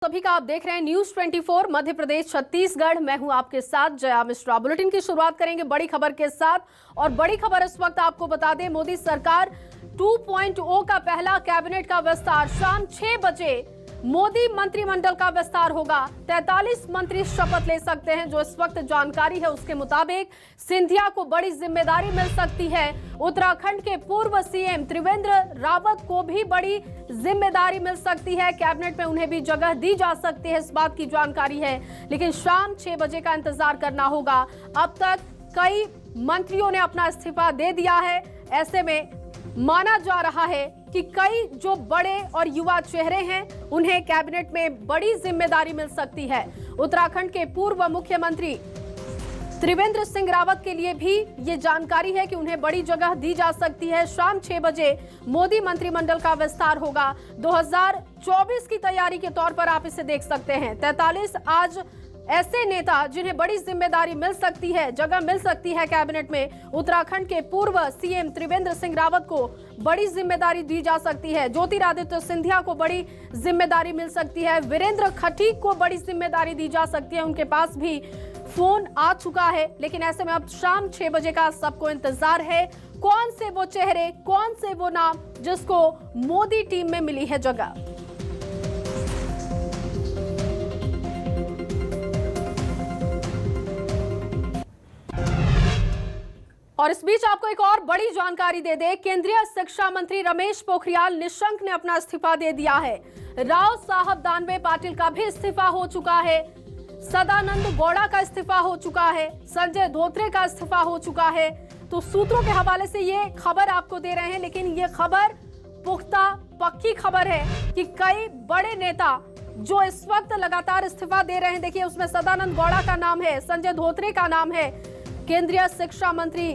सभी का। आप देख रहे हैं न्यूज 24 मध्य प्रदेश छत्तीसगढ़। मैं हूं आपके साथ जया मिश्रा। बुलेटिन की शुरुआत करेंगे बड़ी खबर के साथ, और बड़ी खबर इस वक्त आपको बता दें, मोदी सरकार 2.0 का पहला कैबिनेट का विस्तार। शाम 6 बजे मोदी मंत्रिमंडल का विस्तार होगा। 43 मंत्री शपथ ले सकते हैं। जो इस वक्त जानकारी है उसके मुताबिक सिंधिया को बड़ी जिम्मेदारी मिल सकती है। उत्तराखंड के पूर्व सीएम त्रिवेंद्र रावत को भी बड़ी जिम्मेदारी मिल सकती है। कैबिनेट में उन्हें भी जगह दी जा सकती है, इस बात की जानकारी है। लेकिन शाम 6 बजे का इंतजार करना होगा। अब तक कई मंत्रियों ने अपना इस्तीफा दे दिया है। ऐसे में माना जा रहा है कि कई जो बड़े और युवा चेहरे हैं उन्हें कैबिनेट में बड़ी जिम्मेदारी मिल सकती है। उत्तराखंड के पूर्व मुख्यमंत्री त्रिवेंद्र सिंह रावत के लिए भी ये जानकारी है कि उन्हें बड़ी जगह दी जा सकती है। शाम 6 बजे मोदी मंत्रिमंडल का विस्तार होगा। 2024 की तैयारी के तौर पर आप इसे देख सकते हैं। 43 आज ऐसे नेता जिन्हें बड़ी जिम्मेदारी मिल सकती है, जगह मिल सकती है कैबिनेट में। उत्तराखंड के पूर्व सीएम त्रिवेंद्र सिंह रावत को बड़ी जिम्मेदारी दी जा सकती है। ज्योतिरादित्य सिंधिया को बड़ी जिम्मेदारी मिल सकती है। वीरेंद्र खटीक को बड़ी जिम्मेदारी दी जा सकती है। उनके पास भी फोन आ चुका है। लेकिन ऐसे में अब शाम 6 बजे का सबको इंतजार है। कौन से वो चेहरे, कौन से वो नाम जिसको मोदी टीम में मिली है जगह। और इस बीच आपको एक और बड़ी जानकारी दे दे, केंद्रीय शिक्षा मंत्री रमेश पोखरियाल निशंक ने अपना इस्तीफा दे दिया है। राव साहब दानवे पाटिल का भी इस्तीफा हो चुका है। सदानंद गौड़ा का इस्तीफा हो चुका है। संजय धोत्रे का इस्तीफा हो चुका है। तो सूत्रों के हवाले से ये खबर आपको दे रहे हैं, लेकिन ये खबर पुख्ता पक्की खबर है कि कई बड़े नेता जो इस वक्त लगातार इस्तीफा दे रहे हैं। देखिए, उसमें सदानंद गौड़ा का नाम है, संजय धोत्रे का नाम है। केंद्रीय शिक्षा मंत्री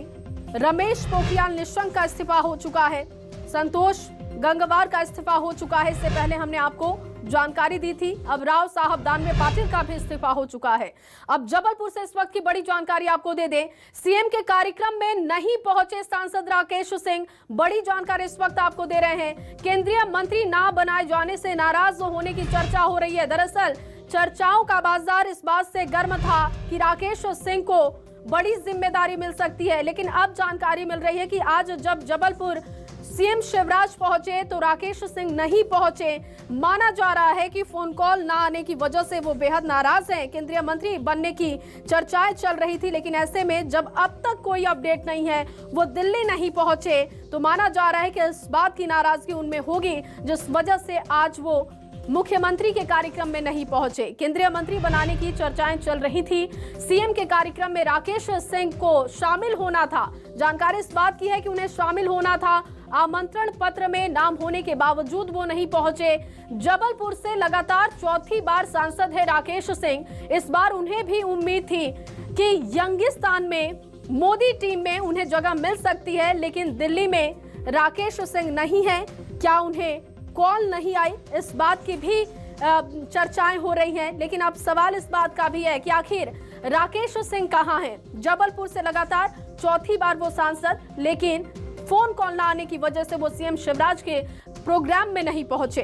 रमेश पोखरियाल निशंक का इस्तीफा हो चुका है। संतोष गंगवार का इस्तीफा हो चुका है। इससे पहले हमने आपको जानकारी दी थी। अब राव साहब दानवे पाटिल का भी इस्तीफा हो चुका है। अब जबलपुर से इस वक्त की बड़ी जानकारी आपको दे दें, सीएम के कार्यक्रम में नहीं पहुंचे सांसद राकेश सिंह। बड़ी जानकारी इस वक्त आपको दे रहे हैं। केंद्रीय मंत्री ना बनाए जाने से नाराज होने की चर्चा हो रही है। दरअसल चर्चाओं का बाजार इस बात से गर्म था कि राकेश सिंह को बड़ी जिम्मेदारी मिल सकती है। लेकिन अब जानकारी मिल रही है कि आज जब जबलपुर सीएम शिवराज पहुंचे तो राकेश सिंह नहीं पहुंचे। माना जा रहा है कि फोन कॉल ना आने की वजह से वो बेहद नाराज हैं। केंद्रीय मंत्री बनने की चर्चाएं चल रही थी, लेकिन ऐसे में जब अब तक कोई अपडेट नहीं है, वो दिल्ली नहीं पहुंचे, तो माना जा रहा है कि इस बात की नाराजगी उनमें होगी, जिस वजह से आज वो मुख्यमंत्री के कार्यक्रम में नहीं पहुंचे। केंद्रीय मंत्री बनाने की चर्चाएं चल रही थी। सीएम के कार्यक्रम में राकेश सिंह को शामिल होना था। जानकारी इस बात की है कि उन्हें शामिल होना था। आमंत्रण पत्र में नाम होने के बावजूद वो नहीं पहुंचे। जबलपुर से लगातार चौथी बार सांसद है राकेश सिंह। इस बार उन्हें भी उम्मीद थी कि यंगिस्तान में मोदी टीम में उन्हें जगह मिल सकती है, लेकिन दिल्ली में राकेश सिंह नहीं है। क्या उन्हें कॉल नहीं आई, इस बात की भी चर्चाएं हो रही हैं। लेकिन अब सवाल इस बात का भी है कि आखिर राकेश सिंह कहां हैं। जबलपुर से लगातार चौथी बार वो सांसद, लेकिन फोन कॉल ना आने की वजह से वो सीएम शिवराज के प्रोग्राम में नहीं पहुंचे।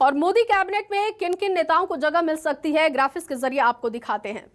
और मोदी कैबिनेट में किन किन नेताओं को जगह मिल सकती है, ग्राफिक्स के जरिए आपको दिखाते हैं।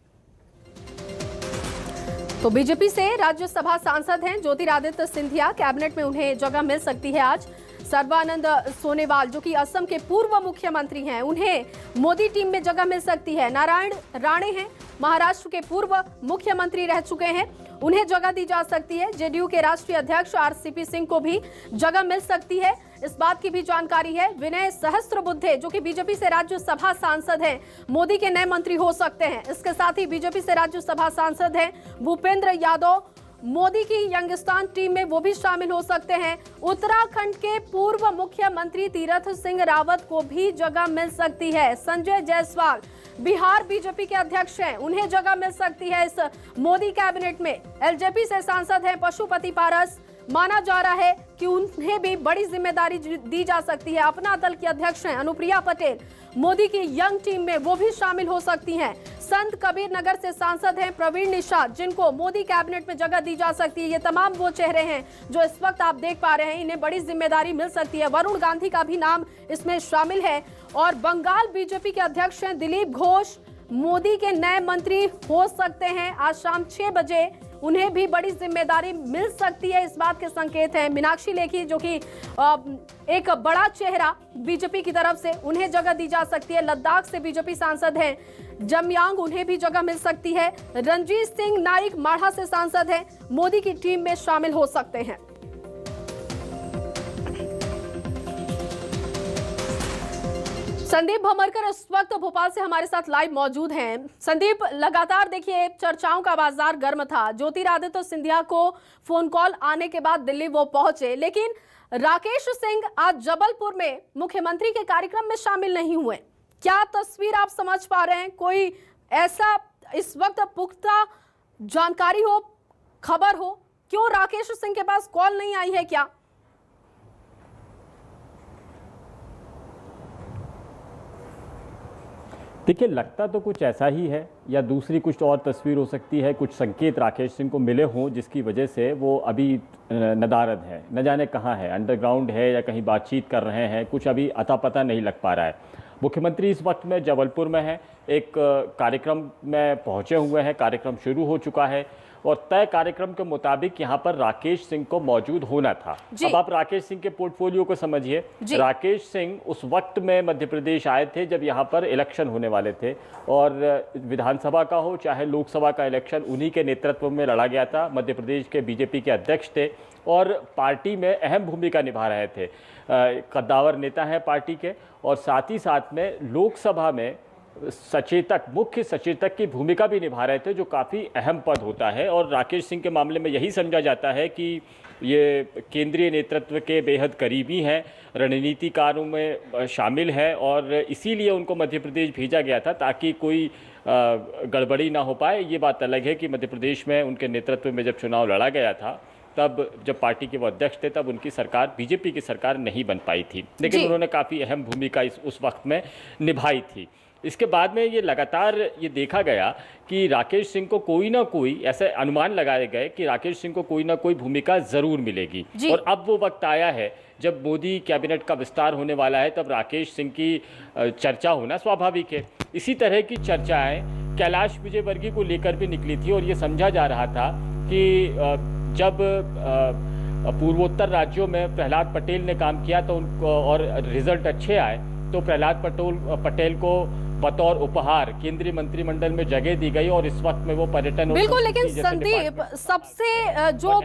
तो बीजेपी से राज्यसभा सांसद हैं ज्योतिरादित्य सिंधिया, कैबिनेट में उन्हें जगह मिल सकती है आज। सर्बानंद सोनोवाल जो कि असम के पूर्व मुख्यमंत्री हैं, उन्हें मोदी टीम में जगह मिल सकती है। नारायण राणे हैं, महाराष्ट्र के पूर्व मुख्यमंत्री रह चुके हैं, उन्हें जगह दी जा सकती है। जेडीयू के राष्ट्रीय अध्यक्ष आरसीपी सिंह को भी जगह मिल सकती है, इस बात की भी जानकारी है। विनय सहस्त्रबुद्धे जो कि बीजेपी से राज्यसभा सांसद हैं, मोदी के नए मंत्री हो सकते हैं। इसके साथ ही बीजेपी से राज्यसभा सांसद हैं भूपेंद्र यादव, मोदी की यंगिस्तान टीम में वो भी शामिल हो सकते हैं। उत्तराखंड के पूर्व मुख्यमंत्री तीरथ सिंह रावत को भी जगह मिल सकती है। संजय जायसवाल बिहार बीजेपी के अध्यक्ष हैं, उन्हें जगह मिल सकती है इस मोदी कैबिनेट में। एलजेपी से सांसद हैं पशुपति पारस। माना जा रहा है कि उन्हें भी बड़ी जिम्मेदारी दी जा सकती है। अपना दल की अध्यक्ष हैं अनुप्रिया पटेल, मोदी की यंग टीम में वो भी शामिल हो सकती हैं। संत कबीर नगर से सांसद हैं प्रवीण निषाद, जिनको मोदी कैबिनेट में जगह दी जा सकती है। ये तमाम वो चेहरे हैं जो इस वक्त आप देख पा रहे हैं, इन्हें बड़ी जिम्मेदारी मिल सकती है। वरुण गांधी का भी नाम इसमें शामिल है। और बंगाल बीजेपी के अध्यक्ष हैं दिलीप घोष, मोदी के नए मंत्री हो सकते हैं। आज शाम 6 बजे उन्हें भी बड़ी जिम्मेदारी मिल सकती है, इस बात के संकेत हैं। मीनाक्षी लेखी, जो कि एक बड़ा चेहरा बीजेपी की तरफ से, उन्हें जगह दी जा सकती है। लद्दाख से बीजेपी सांसद हैं जमयांग, उन्हें भी जगह मिल सकती है। रणजीत सिंह नाइक माढ़ा से सांसद हैं, मोदी की टीम में शामिल हो सकते हैं। संदीप भमरकर इस वक्त भोपाल से हमारे साथ लाइव मौजूद हैं। संदीप, लगातार देखिए चर्चाओं का बाजार गर्म था। ज्योतिरादित्य सिंधिया को फोन कॉल आने के बाद दिल्ली वो पहुंचे, लेकिन राकेश सिंह आज जबलपुर में मुख्यमंत्री के कार्यक्रम में शामिल नहीं हुए। क्या तस्वीर आप समझ पा रहे हैं? कोई ऐसा इस वक्त पुख्ता जानकारी हो, खबर हो, क्यों राकेश सिंह के पास कॉल नहीं आई है क्या? देखिए, लगता तो कुछ ऐसा ही है, या दूसरी कुछ और तस्वीर हो सकती है। कुछ संकेत राकेश सिंह को मिले हों जिसकी वजह से वो अभी नदारद है, न जाने कहाँ है, अंडरग्राउंड है या कहीं बातचीत कर रहे हैं, कुछ अभी अता पता नहीं लग पा रहा है। मुख्यमंत्री इस वक्त में जबलपुर में है, एक कार्यक्रम में पहुंचे हुए हैं, कार्यक्रम शुरू हो चुका है और तय कार्यक्रम के मुताबिक यहाँ पर राकेश सिंह को मौजूद होना था। अब आप राकेश सिंह के पोर्टफोलियो को समझिए। राकेश सिंह उस वक्त में मध्य प्रदेश आए थे जब यहाँ पर इलेक्शन होने वाले थे, और विधानसभा का हो चाहे लोकसभा का इलेक्शन उन्हीं के नेतृत्व में लड़ा गया था। मध्य प्रदेश के बीजेपी के अध्यक्ष थे और पार्टी में अहम भूमिका निभा रहे थे। कद्दावर नेता हैं पार्टी के, और साथ ही साथ में लोकसभा में सचेतक, मुख्य सचेतक की भूमिका भी निभा रहे थे, जो काफ़ी अहम पद होता है। और राकेश सिंह के मामले में यही समझा जाता है कि ये केंद्रीय नेतृत्व के बेहद करीबी हैं, रणनीतिकारों में शामिल है, और इसीलिए उनको मध्य प्रदेश भेजा गया था ताकि कोई गड़बड़ी ना हो पाए। ये बात अलग है कि मध्य प्रदेश में उनके नेतृत्व में जब चुनाव लड़ा गया था, तब जब पार्टी के वो अध्यक्ष थे, तब उनकी सरकार, बीजेपी की सरकार नहीं बन पाई थी, लेकिन उन्होंने काफ़ी अहम भूमिका उस वक्त में निभाई थी। इसके बाद में ये लगातार ये देखा गया कि राकेश सिंह को कोई ना कोई, ऐसे अनुमान लगाए गए कि राकेश सिंह को कोई ना कोई भूमिका ज़रूर मिलेगी। और अब वो वक्त आया है जब मोदी कैबिनेट का विस्तार होने वाला है, तब राकेश सिंह की चर्चा होना स्वाभाविक है। इसी तरह की चर्चाएं कैलाश विजयवर्गीय को लेकर भी निकली थी, और ये समझा जा रहा था कि जब पूर्वोत्तर राज्यों में प्रहलाद पटेल ने काम किया तो उनको और रिजल्ट अच्छे आए, तो प्रहलाद पटेल को बतौर उपहार केंद्रीय मंत्रिमंडल में जगह दी गई, और इस वक्त में वो पर्यटन, बिल्कुल। लेकिन संदीप, सबसे जो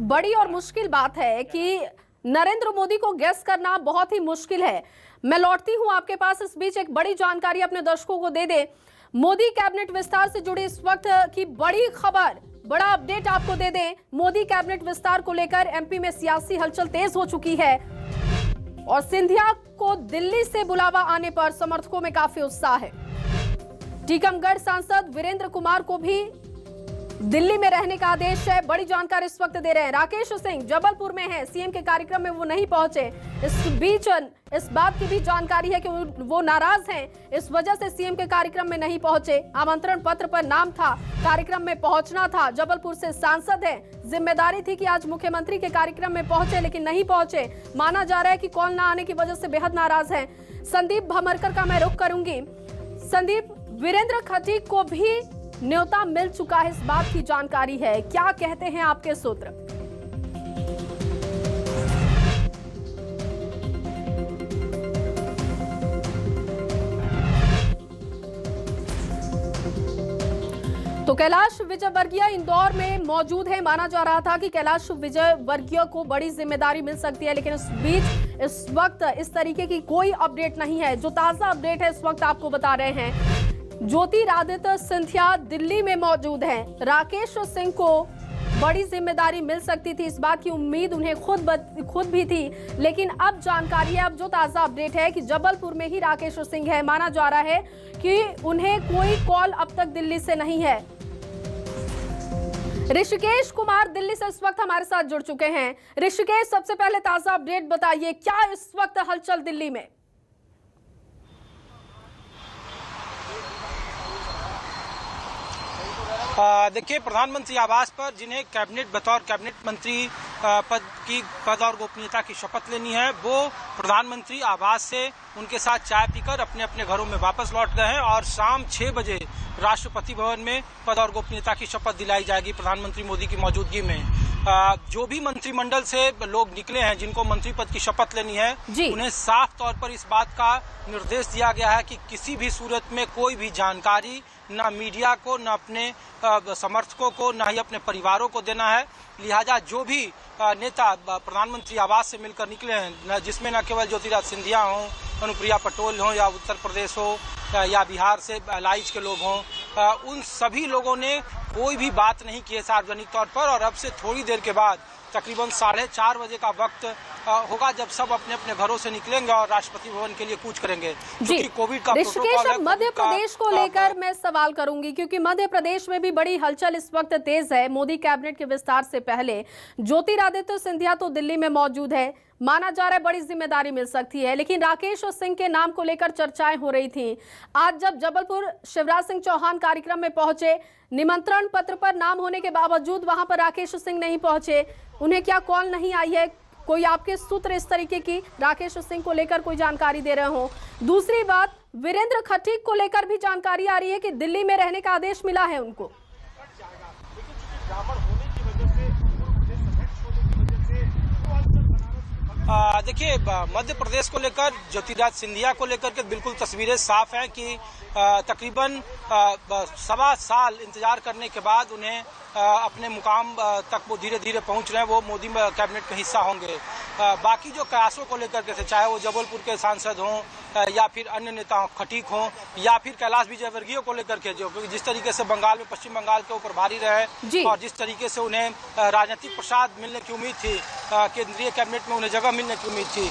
बड़ी और मुश्किल बात है कि नरेंद्र मोदी को गेस करना बहुत ही मुश्किल है। मैं लौटती हूं आपके पास, इस बीच एक बड़ी जानकारी अपने दर्शकों को दे दे। मोदी कैबिनेट विस्तार से जुड़ी इस वक्त की बड़ी खबर, बड़ा अपडेट आपको दे दें। मोदी कैबिनेट विस्तार को लेकर एमपी में सियासी हलचल तेज हो चुकी है, और सिंधिया को दिल्ली से बुलावा आने पर समर्थकों में काफी उत्साह है। टीकमगढ़ सांसद वीरेंद्र कुमार को भी दिल्ली में रहने का आदेश है। बड़ी जानकारी इस वक्त दे रहे हैं। राकेश सिंह जबलपुर में हैं, सीएम के कार्यक्रम में वो नहीं पहुंचे। इस बीच इस बात की भी जानकारी है कि वो नाराज हैं, इस वजह से सीएम के कार्यक्रम में नहीं पहुंचे। आमंत्रण पत्र पर नाम था, कार्यक्रम में पहुंचना था। जबलपुर से सांसद हैं, जिम्मेदारी थी कि आज मुख्यमंत्री के कार्यक्रम में पहुंचे, लेकिन नहीं पहुंचे। माना जा रहा है कि कॉल ना आने की वजह से बेहद नाराज हैं। संदीप भमरकर का मैं रुख करूंगी। संदीप, वीरेंद्र खटीक को भी न्योता मिल चुका है, इस बात की जानकारी है, क्या कहते हैं आपके सूत्र? तो कैलाश विजयवर्गीय इंदौर में मौजूद है। माना जा रहा था कि कैलाश विजयवर्गीय को बड़ी जिम्मेदारी मिल सकती है, लेकिन इस बीच इस वक्त इस तरीके की कोई अपडेट नहीं है। जो ताजा अपडेट है इस वक्त आपको बता रहे हैं, ज्योतिरादित्य सिंधिया दिल्ली में मौजूद हैं। राकेश सिंह को बड़ी जिम्मेदारी मिल सकती थी, इस बात की उम्मीद उन्हें खुद भी थी, लेकिन अब जानकारी है, अब जो ताजा अपडेट है कि जबलपुर में ही राकेश सिंह है। माना जा रहा है कि उन्हें कोई कॉल अब तक दिल्ली से नहीं है। ऋषिकेश कुमार दिल्ली से इस वक्त हमारे साथ जुड़ चुके हैं। ऋषिकेश, सबसे पहले ताजा अपडेट बताइए, क्या इस वक्त हलचल दिल्ली में? देखिए, प्रधानमंत्री आवास पर जिन्हें बतौर कैबिनेट मंत्री पद और गोपनीयता की शपथ लेनी है, वो प्रधानमंत्री आवास से उनके साथ चाय पीकर अपने अपने घरों में वापस लौट गए हैं और शाम 6 बजे राष्ट्रपति भवन में पद और गोपनीयता की शपथ दिलाई जाएगी प्रधानमंत्री मोदी की मौजूदगी में। जो भी मंत्रिमंडल से लोग निकले हैं जिनको मंत्री पद की शपथ लेनी है, उन्हें साफ तौर पर इस बात का निर्देश दिया गया है कि किसी भी सूरत में कोई भी जानकारी न मीडिया को, न अपने समर्थकों को, न ही अपने परिवारों को देना है। लिहाजा जो भी नेता प्रधानमंत्री आवास से मिलकर निकले हैं, जिसमें न केवल ज्योतिरादित्य सिंधिया हों, अनुप्रिया पटेल हों, या उत्तर प्रदेश हो या बिहार से लाइज के लोग हों, उन सभी लोगों ने कोई भी बात नहीं की है सार्वजनिक तौर पर। और अब से थोड़ी देर के बाद तकरीबन 4:30 बजे का वक्त होगा जब सब अपने अपने घरों से निकलेंगे और राष्ट्रपति भवन के लिए कूच करेंगे। जी, ऋषिकेश, अब मध्य प्रदेश को लेकर मैं सवाल करूंगी, क्योंकि मध्य प्रदेश में भी बड़ी हलचल इस वक्त तेज है। मोदी कैबिनेट के विस्तार से पहले ज्योतिरादित्य सिंधिया तो दिल्ली में मौजूद है, माना जा रहा है बड़ी जिम्मेदारी मिल सकती है, लेकिन राकेश सिंह के नाम को लेकर चर्चाएं हो रही थी। आज जब जबलपुर शिवराज सिंह चौहान कार्यक्रम में पहुंचे, निमंत्रण पत्र पर नाम होने के बावजूद वहां पर राकेश सिंह नहीं पहुंचे। उन्हें क्या कॉल नहीं आई है? कोई आपके सूत्र इस तरीके की राकेश सिंह को लेकर कोई जानकारी दे रहे हो? दूसरी बात, वीरेंद्र खटीक को लेकर भी जानकारी आ रही है कि दिल्ली में रहने का आदेश मिला है उनको। देखिए, मध्य प्रदेश को लेकर, ज्योतिरादित्य सिंधिया को लेकर के बिल्कुल तस्वीरें साफ हैं कि तकरीबन 1.25 साल इंतजार करने के बाद उन्हें अपने मुकाम तक वो धीरे धीरे पहुंच रहे हैं। वो मोदी कैबिनेट का हिस्सा होंगे। बाकी जो कयासों को लेकर के, चाहे वो जबलपुर के सांसद हों या फिर अन्य नेता खटीक हों या फिर कैलाश विजयवर्गीय को लेकर के, जो जिस तरीके से बंगाल में, पश्चिम बंगाल के ऊपर भारी रहे और जिस तरीके से उन्हें राजनीतिक प्रसाद मिलने की उम्मीद थी, केंद्रीय कैबिनेट में उन्हें जगह मिलने की उम्मीद थी,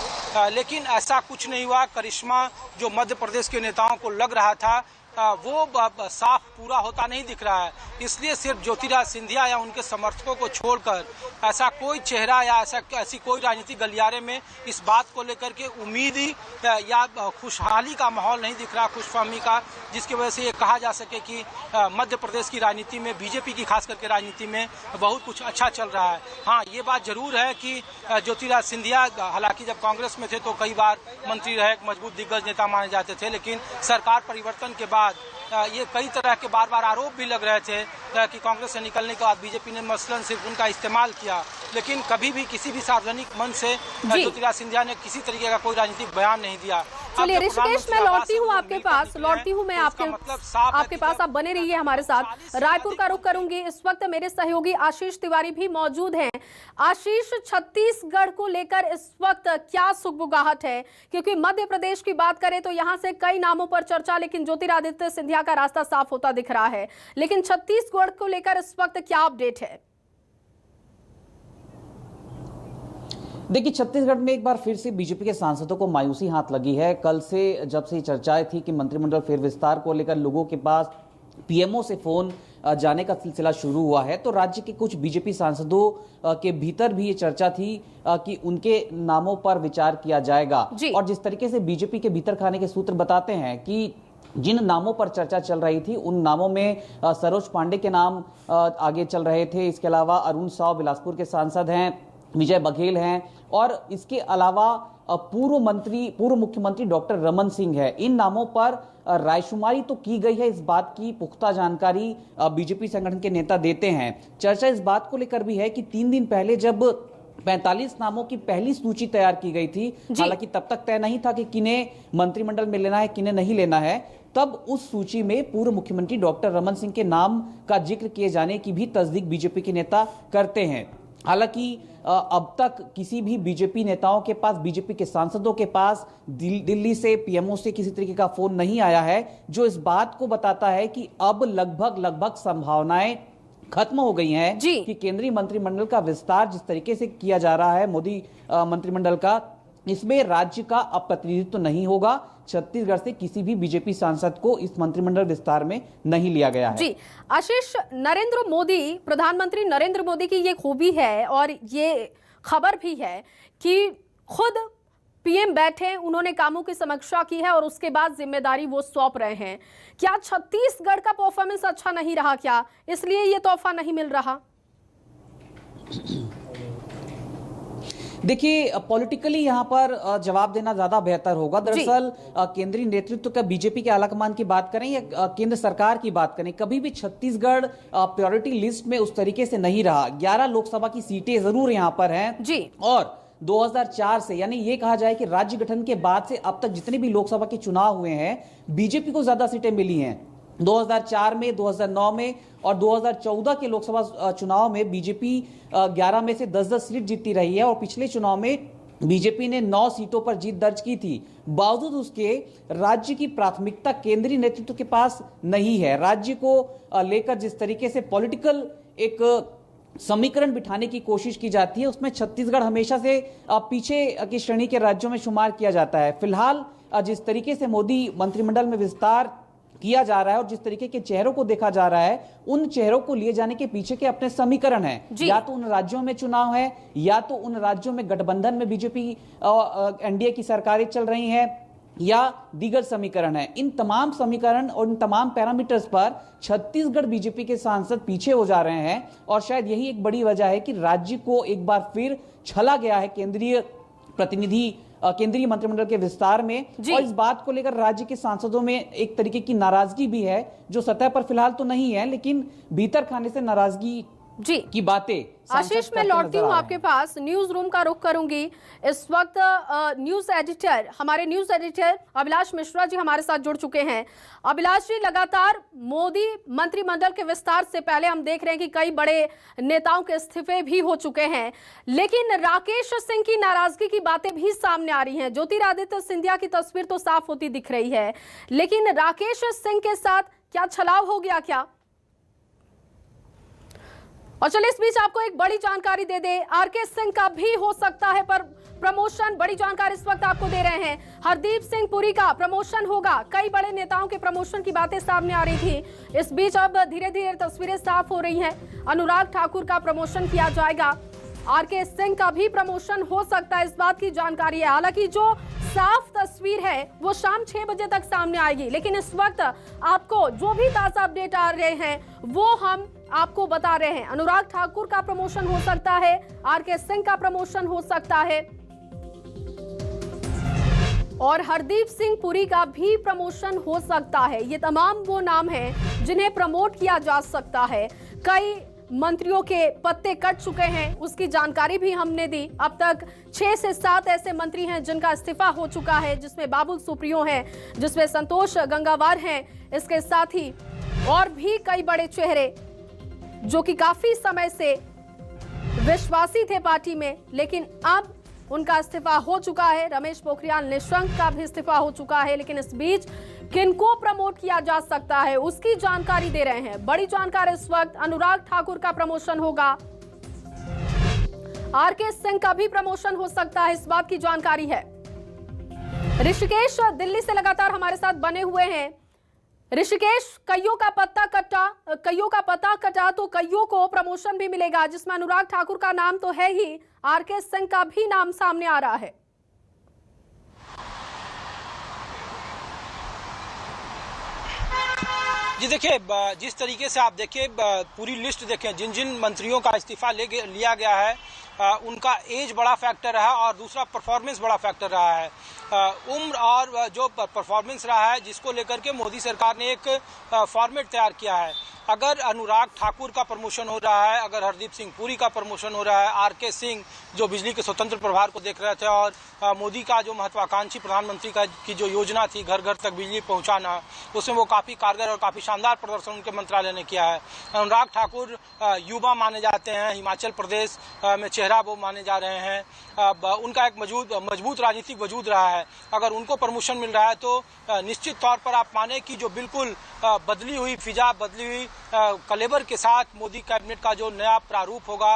लेकिन ऐसा कुछ नहीं हुआ। करिश्मा जो मध्य प्रदेश के नेताओं को लग रहा था, वो साफ पूरा होता नहीं दिख रहा है। इसलिए सिर्फ ज्योतिरादित्य सिंधिया या उनके समर्थकों को छोड़कर ऐसा कोई चेहरा या ऐसी कोई राजनीतिक गलियारे में इस बात को लेकर के उम्मीद या खुशहाली का माहौल नहीं दिख रहा, खुशफहमी का, जिसकी वजह से ये कहा जा सके कि मध्य प्रदेश की राजनीति में, बीजेपी की खास करके राजनीति में बहुत कुछ अच्छा चल रहा है। हाँ, ये बात जरूर है कि ज्योतिरादित्य सिंधिया हालांकि जब कांग्रेस में थे तो कई बार मंत्री रहे, एक मजबूत दिग्गज नेता माने जाते थे, लेकिन सरकार परिवर्तन के बाद ये कई तरह के बार बार आरोप भी लग रहे थे कि कांग्रेस से निकलने के बाद बीजेपी ने मसलन सिर्फ उनका इस्तेमाल किया, लेकिन कभी भी किसी भी सार्वजनिक मंच से ज्योतिरादित्य सिंधिया ने किसी तरीके का कोई राजनीतिक बयान नहीं दिया। चलिए ऋषिकेश, मैं लौटती हूँ आपके पास, मैं आपके पास, आप बने रहिए हमारे साथ। रायपुर का रुख करूंगी। इस वक्त मेरे सहयोगी आशीष तिवारी भी मौजूद हैं। आशीष, छत्तीसगढ़ को लेकर इस वक्त क्या सुगबुगाहट है? क्योंकि मध्य प्रदेश की बात करें तो यहाँ से कई नामों पर चर्चा, लेकिन ज्योतिरादित्य सिंधिया का रास्ता साफ होता दिख रहा है, लेकिन छत्तीसगढ़ को लेकर इस वक्त क्या अपडेट है? देखिए, छत्तीसगढ़ में एक बार फिर से बीजेपी के सांसदों को मायूसी हाथ लगी है। कल से जब से चर्चाएं थी कि मंत्रिमंडल फेरविस्तार को लेकर लोगों के पास पीएमओ से फोन जाने का सिलसिला शुरू हुआ है, तो राज्य के कुछ बीजेपी सांसदों के भीतर भी ये चर्चा थी कि उनके नामों पर विचार किया जाएगा। और जिस तरीके से बीजेपी के भीतर खाने के सूत्र बताते हैं कि जिन नामों पर चर्चा चल रही थी, उन नामों में सरोज पांडे के नाम आगे चल रहे थे। इसके अलावा अरुण साव बिलासपुर के सांसद हैं, विजय बघेल हैं, और इसके अलावा पूर्व मुख्यमंत्री डॉक्टर रमन सिंह है। इन नामों पर रायशुमारी तो की गई है, इस बात की पुख्ता जानकारी बीजेपी संगठन के नेता देते हैं। चर्चा इस बात को लेकर भी है कि 3 दिन पहले जब 45 नामों की पहली सूची तैयार की गई थी, हालांकि तब तक तय नहीं था कि किन्हें मंत्रिमंडल में लेना है, किन्हें नहीं लेना है, तब उस सूची में पूर्व मुख्यमंत्री डॉक्टर रमन सिंह के नाम का जिक्र किए जाने की भी तस्दीक बीजेपी के नेता करते हैं। हालांकि अब तक किसी भी बीजेपी नेताओं के पास, बीजेपी के सांसदों के पास दिल्ली से, पीएमओ से किसी तरीके का फोन नहीं आया है, जो इस बात को बताता है कि अब लगभग संभावनाएं खत्म हो गई हैं कि केंद्रीय मंत्रिमंडल का विस्तार जिस तरीके से किया जा रहा है, मोदी मंत्रिमंडल का, इसमें राज्य का अब प्रतिनिधित्व नहीं होगा। छत्तीसगढ़ से किसी भी बीजेपी सांसद को इस मंत्रिमंडल विस्तार में नहीं लिया गया है। जी आशीष, नरेंद्र मोदी, प्रधानमंत्री नरेंद्र मोदी की ये खूबी है और ये खबर भी है कि खुद पीएम बैठे, उन्होंने कामों की समीक्षा की है और उसके बाद जिम्मेदारी वो सौंप रहे हैं। क्या छत्तीसगढ़ का परफॉर्मेंस अच्छा नहीं रहा क्या, इसलिए ये तोहफा नहीं मिल रहा? देखिए, पॉलिटिकली यहाँ पर जवाब देना ज्यादा बेहतर होगा। दरअसल केंद्रीय नेतृत्व का बीजेपी के आलाकमान की बात करें या केंद्र सरकार की बात करें, कभी भी छत्तीसगढ़ प्रायोरिटी लिस्ट में उस तरीके से नहीं रहा। 11 लोकसभा की सीटें जरूर यहाँ पर हैं जी, और 2004 से, यानी ये कहा जाए कि राज्य गठन के बाद से अब तक जितने भी लोकसभा के चुनाव हुए हैं, बीजेपी को ज्यादा सीटें मिली हैं। 2004 में, 2009 में और 2014 के लोकसभा चुनाव में बीजेपी 11 में से 10-10 सीट जीतती रही है और पिछले चुनाव में बीजेपी ने 9 सीटों पर जीत दर्ज की थी। बावजूद उसके राज्य की प्राथमिकता केंद्रीय नेतृत्व के पास नहीं है। राज्य को लेकर जिस तरीके से पॉलिटिकल एक समीकरण बिठाने की कोशिश की जाती है, उसमें छत्तीसगढ़ हमेशा से पीछे की श्रेणी के राज्यों में शुमार किया जाता है। फिलहाल जिस तरीके से मोदी मंत्रिमंडल में विस्तार किया जा रहा है और जिस तरीके के चेहरों को देखा जा रहा है, उन चेहरों को लिए जाने के पीछे के अपने समीकरण हैं। या तो उन राज्यों में चुनाव है, या तो उन राज्यों में गठबंधन में बीजेपी एनडीए की सरकारें चल रही हैं, या दीगर समीकरण है। इन तमाम समीकरण और इन तमाम पैरामीटर्स पर छत्तीसगढ़ बीजेपी के सांसद पीछे हो जा रहे हैं और शायद यही एक बड़ी वजह है कि राज्य को एक बार फिर छला गया है केंद्रीय मंत्रिमंडल के विस्तार में। और इस बात को लेकर राज्य के सांसदों में एक तरीके की नाराजगी भी है, जो सतह पर फिलहाल तो नहीं है, लेकिन भीतर खाने से नाराजगी जी की बातें। आशीष, मैं लौटती हूँ आपके पास, न्यूज रूम का रुख करूंगी। इस वक्त हमारे न्यूज एडिटर अभिलाष मिश्रा जी हमारे साथ जुड़ चुके हैं। अभिलाष जी, लगातार मोदी मंत्रिमंडल के विस्तार से पहले हम देख रहे हैं कि कई बड़े नेताओं के इस्तीफे भी हो चुके हैं, लेकिन राकेश सिंह की नाराजगी की बातें भी सामने आ रही हैं। ज्योतिरादित्य सिंधिया की तस्वीर तो साफ होती दिख रही है, लेकिन राकेश सिंह के साथ क्या छलाव हो गया क्या? और चलिए इस बीच आपको एक बड़ी जानकारी दे दे, आरके सिंह का भी हो सकता है पर प्रमोशन। बड़ी जानकारी इस वक्त आपको दे रहे हैं, हरदीप सिंह पुरी का प्रमोशन होगा। कई बड़े नेताओं के प्रमोशन की बातें सामने आ रही थी, इस बीच अब धीरे धीरे तस्वीरें साफ हो रही हैं। अनुराग ठाकुर का प्रमोशन किया जाएगा, आरके सिंह का भी प्रमोशन हो सकता है, इस बात की जानकारी है। हालांकि जो साफ तस्वीर है वो शाम 6 बजे तक सामने आएगी, लेकिन इस वक्त आपको जो भी ताजा अपडेट आ रहे हैं वो हम आपको बता रहे हैं। अनुराग ठाकुर का प्रमोशन हो सकता है, आरके सिंह का प्रमोशन हो सकता है और हरदीप सिंह पुरी का भी प्रमोशन हो सकता है। ये तमाम वो नाम हैं जिन्हें प्रमोट किया जा सकता है। कई मंत्रियों के पत्ते कट चुके हैं, उसकी जानकारी भी हमने दी। अब तक 6 से 7 ऐसे मंत्री हैं जिनका इस्तीफा हो चुका है, जिसमें बाबुल सुप्रियो हैं, जिसमें संतोष गंगवार हैं। इसके साथ ही और भी कई बड़े चेहरे जो कि काफी समय से विश्वासी थे पार्टी में, लेकिन अब उनका इस्तीफा हो चुका है। रमेश पोखरियाल निशंक का भी इस्तीफा हो चुका है, लेकिन इस बीच किनको प्रमोट किया जा सकता है उसकी जानकारी दे रहे हैं। बड़ी जानकारी इस वक्त, अनुराग ठाकुर का प्रमोशन होगा, आरके सिंह का भी प्रमोशन हो सकता है, इस बात की जानकारी है। ऋषिकेश दिल्ली से लगातार हमारे साथ बने हुए हैं। ऋषिकेश, कईयों का पता कटा तो कईयों को प्रमोशन भी मिलेगा, जिसमें अनुराग ठाकुर का नाम तो है ही, आरके सिंह का भी नाम सामने आ रहा है। जी देखिए, जिस तरीके से आप देखिए पूरी लिस्ट देखें, जिन जिन मंत्रियों का इस्तीफा लिया गया है उनका एज बड़ा फैक्टर रहा और दूसरा परफॉर्मेंस बड़ा फैक्टर रहा है। उम्र और जो परफॉर्मेंस रहा है, जिसको लेकर के मोदी सरकार ने एक फॉर्मेट तैयार किया है। अगर अनुराग ठाकुर का प्रमोशन हो रहा है, अगर हरदीप सिंह पुरी का प्रमोशन हो रहा है, आरके सिंह जो बिजली के स्वतंत्र प्रभार को देख रहे थे और मोदी का जो महत्वाकांक्षी प्रधानमंत्री की जो योजना थी घर घर तक बिजली पहुंचाना, उसमें वो काफ़ी कारगर और काफ़ी शानदार प्रदर्शन उनके मंत्रालय ने किया है। अनुराग ठाकुर युवा माने जाते हैं, हिमाचल प्रदेश में चेहरा वो माने जा रहे हैं। उनका एक मजबूत राजनीतिक वजूद रहा है। अगर उनको प्रमोशन मिल रहा है तो निश्चित तौर पर आप माने कि जो बिल्कुल बदली हुई फिजा, बदली हुई कलेबर के साथ मोदी कैबिनेट का जो नया प्रारूप होगा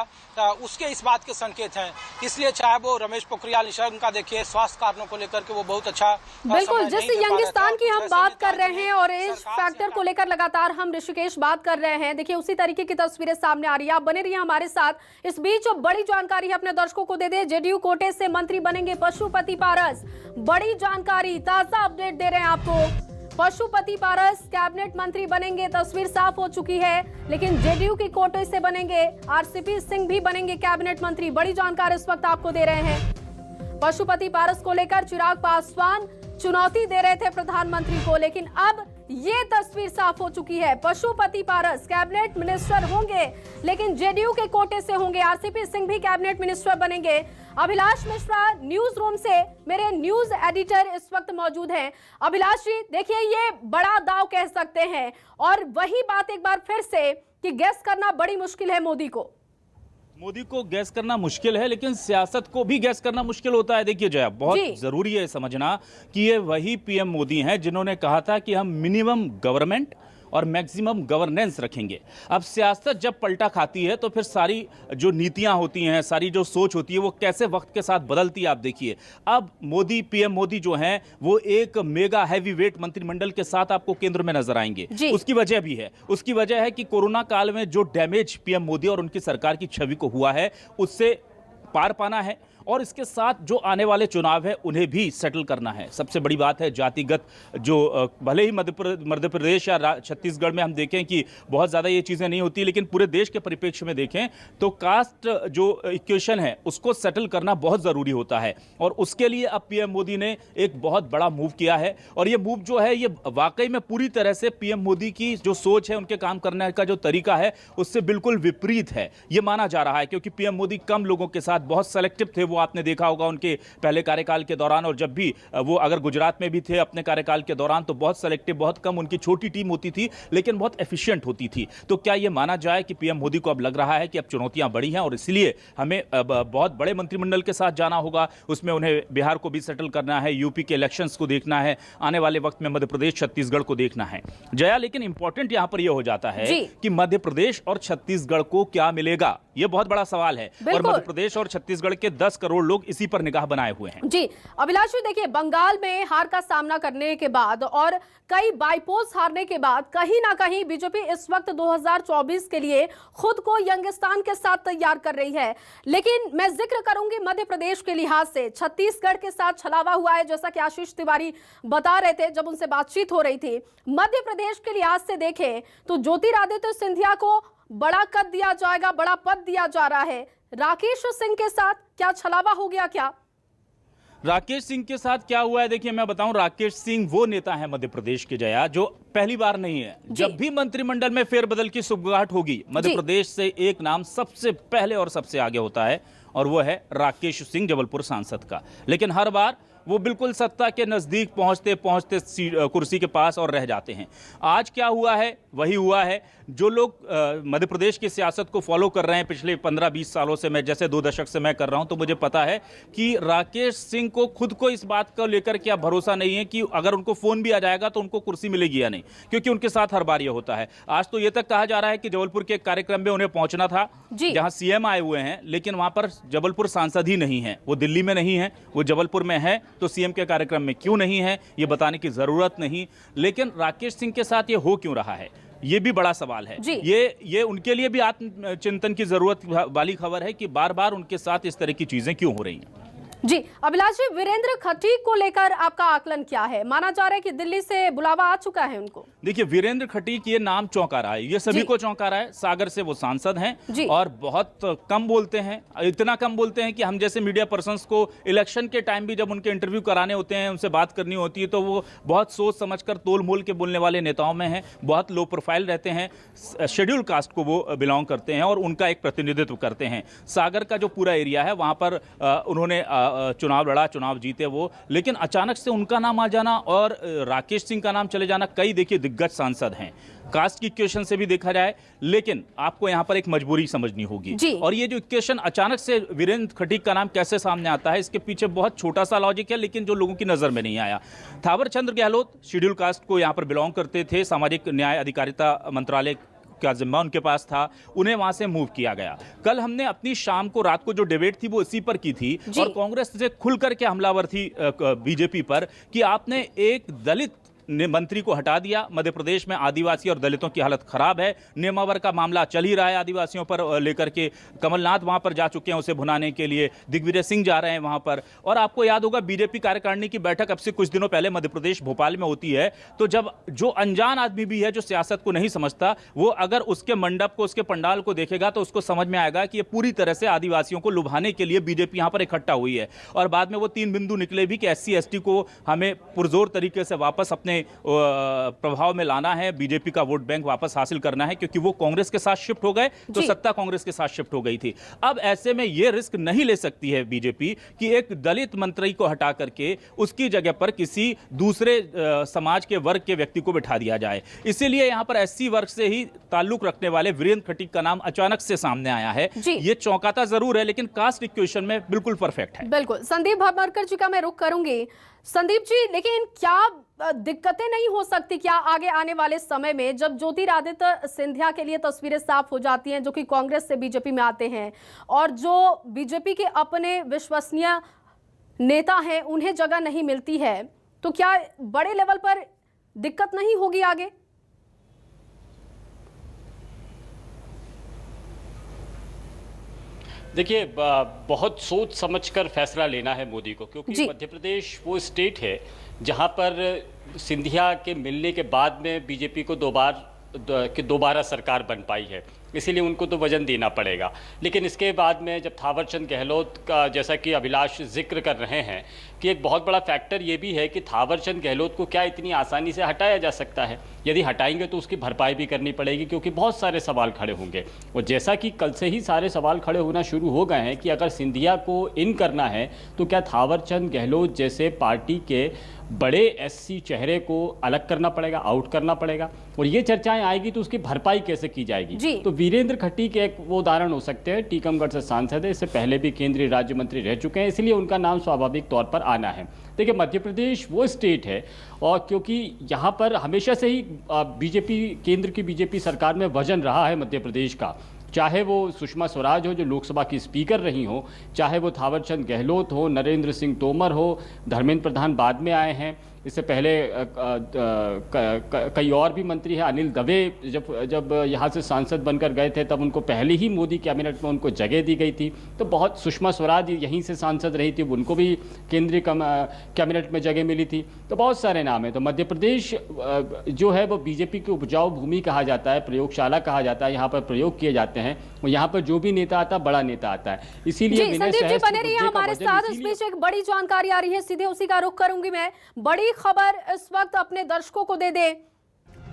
उसके इस बात के संकेत हैं। इसलिए चाहे वो रमेश पोखरियाल निशंक का देखिए स्वास्थ्य कारणों को लेकर के वो बहुत अच्छा बिल्कुल, जिस यंगिस्तान की हम बात कर रहे हैं और एज फैक्टर को लेकर लगातार हम ऋषिकेश बात कर रहे हैं, देखिए उसी तरीके की तस्वीरें सामने आ रही है। आप बने रहिए हमारे साथ। इस बीच बड़ी जानकारी है अपने दर्शकों को दे दे, जेडीयू कोटे से मंत्री बनेंगे पशुपति पारस। बड़ी जानकारी, ताजा अपडेट दे रहे हैं आपको। पशुपति पारस कैबिनेट मंत्री बनेंगे, तस्वीर साफ हो चुकी है, लेकिन जेडीयू के कोटे से बनेंगे। आरसीपी सिंह भी बनेंगे कैबिनेट मंत्री। बड़ी जानकारी इस वक्त आपको दे रहे हैं। पशुपति पारस को लेकर चिराग पासवान चुनौती दे रहे थे प्रधानमंत्री को, लेकिन अब ये तस्वीर साफ हो चुकी है। पशुपति पारस कैबिनेट मिनिस्टर होंगे, लेकिन जेडीयू के कोटे से होंगे। आरसीपी सिंह भी कैबिनेट मिनिस्टर बनेंगे। अभिलाष मिश्रा न्यूज रूम से मेरे न्यूज एडिटर इस वक्त मौजूद हैं। अभिलाष जी, देखिए ये बड़ा दाव कह सकते हैं, और वही बात एक बार फिर से कि गेस करना बड़ी मुश्किल है मोदी को गैस करना मुश्किल है, लेकिन सियासत को भी गैस करना मुश्किल होता है। देखिए जया, बहुत जरूरी है समझना कि ये वही पीएम मोदी हैं जिन्होंने कहा था कि हम मिनिमम गवर्नमेंट और मैक्सिमम गवर्नेंस रखेंगे। अब सियासत जब पलटा खाती है तो फिर सारी जो नीतियां होती हैं, सारी जो सोच होती है, वो कैसे वक्त के साथ बदलती है आप देखिए। अब पीएम मोदी जो हैं वो एक मेगा हैवी वेट मंत्रिमंडल के साथ आपको केंद्र में नजर आएंगे। उसकी वजह भी है, उसकी वजह है कि कोरोना काल में जो डैमेज पीएम मोदी और उनकी सरकार की छवि को हुआ है उससे पार पाना है, और इसके साथ जो आने वाले चुनाव है उन्हें भी सेटल करना है। सबसे बड़ी बात है जातिगत, जो भले ही मध्य प्रदेश या छत्तीसगढ़ में हम देखें कि बहुत ज़्यादा ये चीज़ें नहीं होती, लेकिन पूरे देश के परिप्रेक्ष्य में देखें तो कास्ट जो इक्वेशन है उसको सेटल करना बहुत ज़रूरी होता है। और उसके लिए अब पीएम मोदी ने एक बहुत बड़ा मूव किया है, और ये मूव जो है ये वाकई में पूरी तरह से पीएम मोदी की जो सोच है, उनके काम करने का जो तरीका है उससे बिल्कुल विपरीत है, ये माना जा रहा है। क्योंकि पीएम मोदी कम लोगों के साथ बहुत सेलेक्टिव थे, आपने देखा होगा उनके पहले कार्यकाल के दौरान, और जब भी वो अगर गुजरात में भी थे अपने कार्यकाल के दौरान तो बहुत सेलेक्टिव, बहुत कम उनकी छोटी टीम होती थी, लेकिन बहुत एफिशिएंट होती थी। तो क्या यह माना जाए कि पीएम मोदी को अब लग रहा है कि अब चुनौतियां बड़ी हैं और इसलिए हमें बहुत बड़े मंत्रिमंडल के साथ जाना होगा, उसमें उन्हें बिहार को भी सेटल करना है, यूपी के इलेक्शंस को देखना है, आने वाले वक्त में मध्य प्रदेश छत्तीसगढ़ को देखना है। जया, लेकिन इंपॉर्टेंट यहां पर यह हो जाता है कि मध्य प्रदेश और छत्तीसगढ़ को क्या मिलेगा, यह बहुत बड़ा सवाल है, और मध्य प्रदेश और छत्तीसगढ़ के 10 करोड़ लोग इसी पर निगाह बनाए हुए हैं। जी अभिलाष जी, देखिए बंगाल में हार का सामना करने के बाद और कई बाईपोल्स हारने के बाद कहीं ना कहीं बीजेपी इस वक्त 2024 के लिए खुद को यंगिस्तान के साथ तैयार कर रही है। लेकिन मैं जिक्र करूंगी मध्य प्रदेश के लिहाज से, छत्तीसगढ़ के साथ छलावा हुआ है, जैसा कि आशीष तिवारी बता रहे थे जब उनसे बातचीत हो रही थी। मध्य प्रदेश के लिहाज से देखें तो ज्योतिरादित्य सिंधिया को बड़ा कद दिया जाएगा, बड़ा पद दिया जा रहा है। राकेश सिंह के साथ क्या छलावा हो गया क्या? राकेश सिंह के साथ क्या हुआ है, देखिए मैं बताऊं, राकेश सिंह वो नेता है मध्य प्रदेश के जया जो पहली बार नहीं है। जब भी मंत्रिमंडल में फेरबदल की सुगबुगाहट होगी, मध्य प्रदेश से एक नाम सबसे पहले और सबसे आगे होता है, और वो है राकेश सिंह, जबलपुर सांसद का। लेकिन हर बार वो बिल्कुल सत्ता के नजदीक पहुंचते पहुंचते कुर्सी के पास और रह जाते हैं। आज क्या हुआ है, वही हुआ है। जो लोग मध्य प्रदेश की सियासत को फॉलो कर रहे हैं पिछले 15-20 सालों से, मैं जैसे 2 दशक से मैं कर रहा हूं, तो मुझे पता है कि राकेश सिंह को खुद को इस बात को लेकर क्या भरोसा नहीं है कि अगर उनको फोन भी आ जाएगा तो उनको कुर्सी मिलेगी या नहीं, क्योंकि उनके साथ हर बार यह होता है। आज तो यह तक कहा जा रहा है कि जबलपुर के एक कार्यक्रम में उन्हें पहुंचना था जहां सीएम आए हुए हैं, लेकिन वहां पर जबलपुर सांसद ही नहीं है, वो दिल्ली में नहीं है, वो जबलपुर में है, तो सीएम के कार्यक्रम में क्यों नहीं है ये बताने की जरूरत नहीं। लेकिन राकेश सिंह के साथ ये हो क्यों रहा है, ये भी बड़ा सवाल है। ये उनके लिए भी आत्मचिंतन की जरूरत वाली खबर है कि बार बार उनके साथ इस तरह की चीजें क्यों हो रही हैं। जी अभिलाष जी, वीरेंद्र खटीक को लेकर आपका आकलन क्या है? माना जा रहा है कि दिल्ली से बुलावा आ चुका है उनको। देखिए वीरेंद्र खटीक ये नाम चौंका रहा है, ये सभी को चौंका रहा है। सागर से वो सांसद हैं और बहुत कम बोलते हैं, इतना कम बोलते हैं कि हम जैसे मीडिया पर्संस को इलेक्शन के टाइम भी जब उनके इंटरव्यू कराने होते हैं, उनसे बात करनी होती है, तो वो बहुत सोच समझकर तोल मोल के बोलने वाले नेताओं में हैं, बहुत लो प्रोफाइल रहते हैं, शेड्यूल कास्ट को वो बिलोंग करते हैं और उनका एक प्रतिनिधित्व करते हैं। सागर का जो पूरा एरिया है वहाँ पर उन्होंने चुनाव लड़ा, चुनाव जीते वो, लेकिन अचानक से उनका नाम आ जाना और राकेश सिंह का नाम चले जाना, कई देखिए दिग्गज सांसद हैं, कास्ट की इक्वेशन से भी देखा जाए, लेकिन आपको यहां पर एक मजबूरी समझनी होगी। और ये जो इक्वेशन अचानक से वीरेंद्र खटीक का नाम कैसे सामने आता है, इसके पीछे बहुत छोटा सा लॉजिक है, लेकिन जो लोगों की नजर में नहीं आया। थावरचंद गहलोत शेड्यूल कास्ट को यहां पर बिलोंग करते थे, सामाजिक न्याय अधिकारिता मंत्रालय का जिम्मा उनके पास था, उन्हें वहां से मूव किया गया। कल हमने अपनी शाम को, रात को जो डिबेट थी वो इसी पर की थी और कांग्रेस से खुल करके हमलावर थी बीजेपी पर कि आपने एक दलित मंत्री को हटा दिया। मध्य प्रदेश में आदिवासी और दलितों की हालत खराब है, नियमावर का मामला चल ही रहा है आदिवासियों पर लेकर के, कमलनाथ वहां पर जा चुके हैं उसे भुनाने के लिए, दिग्विजय सिंह जा रहे हैं वहां पर। और आपको याद होगा बीजेपी कार्यकारिणी की बैठक अब से कुछ दिनों पहले मध्य प्रदेश भोपाल में होती है, तो जब जो अनजान आदमी भी है, जो सियासत को नहीं समझता, वो अगर उसके मंडप को, उसके पंडाल को देखेगा तो उसको समझ में आएगा कि ये पूरी तरह से आदिवासियों को लुभाने के लिए बीजेपी यहां पर इकट्ठा हुई है। और बाद में वो 3 बिंदु निकले भी कि SC/ST को हमें पुरजोर तरीके से वापस अपने प्रभाव में लाना है, बीजेपी का वोट बैंक वापस हासिल करना है, क्योंकि वो कांग्रेस के साथ शिफ्ट हो गए तो सत्ता कांग्रेस के साथ शिफ्ट हो गई थी। अब ऐसे में ये रिस्क नहीं ले सकती है बीजेपी कि एक दलित मंत्री को हटा करके उसकी जगह पर किसी दूसरे समाज के वर्ग के व्यक्ति को बिठा दिया जाए। इसीलिए यहां पर SC वर्ग से ही ताल्लुक रखने वाले वीरेंद्र खटीक का नाम अचानक से सामने आया है। ये चौंकाता जरूर है, लेकिन कास्ट इक्वेशन में बिल्कुल परफेक्ट है। बिल्कुल। संदीप भाभरकर जी का मैं रुख करूंगी। संदीप जी, लेकिन क्या दिक्कतें नहीं हो सकती क्या आगे आने वाले समय में, जब ज्योतिरादित्य सिंधिया के लिए तस्वीरें साफ हो जाती हैं, जो कि कांग्रेस से बीजेपी में आते हैं, और जो बीजेपी के अपने विश्वसनीय नेता हैं उन्हें जगह नहीं मिलती है, तो क्या बड़े लेवल पर दिक्कत नहीं होगी आगे? देखिए, बहुत सोच समझकर फैसला लेना है मोदी को, क्योंकि मध्य प्रदेश वो स्टेट है जहां पर सिंधिया के मिलने के बाद में बीजेपी को दोबारा सरकार बन पाई है, इसीलिए उनको तो वजन देना पड़ेगा। लेकिन इसके बाद में जब थावरचंद गहलोत का, जैसा कि अभिलाष जिक्र कर रहे हैं, कि एक बहुत बड़ा फैक्टर ये भी है कि थावरचंद गहलोत को क्या इतनी आसानी से हटाया जा सकता है? यदि हटाएंगे तो उसकी भरपाई भी करनी पड़ेगी, क्योंकि बहुत सारे सवाल खड़े होंगे। और जैसा कि कल से ही सारे सवाल खड़े होना शुरू हो गए हैं कि अगर सिंधिया को इन करना है तो क्या थावरचंद गहलोत जैसे पार्टी के बड़े SC चेहरे को अलग करना पड़ेगा, आउट करना पड़ेगा, और ये चर्चाएं आएगी तो उसकी भरपाई कैसे की जाएगी? तो वीरेंद्र खटीक एक वो उदाहरण हो सकते हैं। टीकमगढ़ से सांसद है, इससे पहले भी केंद्रीय राज्य मंत्री रह चुके हैं, इसलिए उनका नाम स्वाभाविक तौर पर आना है। देखिए, मध्य प्रदेश वो स्टेट है, और क्योंकि यहाँ पर हमेशा से ही केंद्र की बीजेपी सरकार में वजन रहा है मध्य प्रदेश का, चाहे वो सुषमा स्वराज हो जो लोकसभा की स्पीकर रही हो, चाहे वो थावरचंद गहलोत हो, नरेंद्र सिंह तोमर हो, धर्मेंद्र प्रधान बाद में आए हैं, इससे पहले कई और भी मंत्री हैं। अनिल दवे जब यहाँ से सांसद बनकर गए थे तब उनको पहले ही मोदी कैबिनेट में उनको जगह दी गई थी। तो बहुत, सुषमा स्वराज यहीं से सांसद रही थी, उनको भी केंद्रीय कैबिनेट में जगह मिली थी। तो बहुत सारे नाम हैं। तो मध्य प्रदेश जो है वो बीजेपी की उपजाऊ भूमि कहा जाता है, प्रयोगशाला कहा जाता है, यहाँ पर प्रयोग किए जाते हैं, और यहाँ पर जो भी नेता आता है बड़ा नेता आता है। इसीलिए संदीप जी बने रहिए हमारे साथ। इस बीच एक बड़ी जानकारी आ रही है, सीधे उसी का रुख करूंगी मैं। बड़ी खबर इस वक्त अपने दर्शकों को दे दे,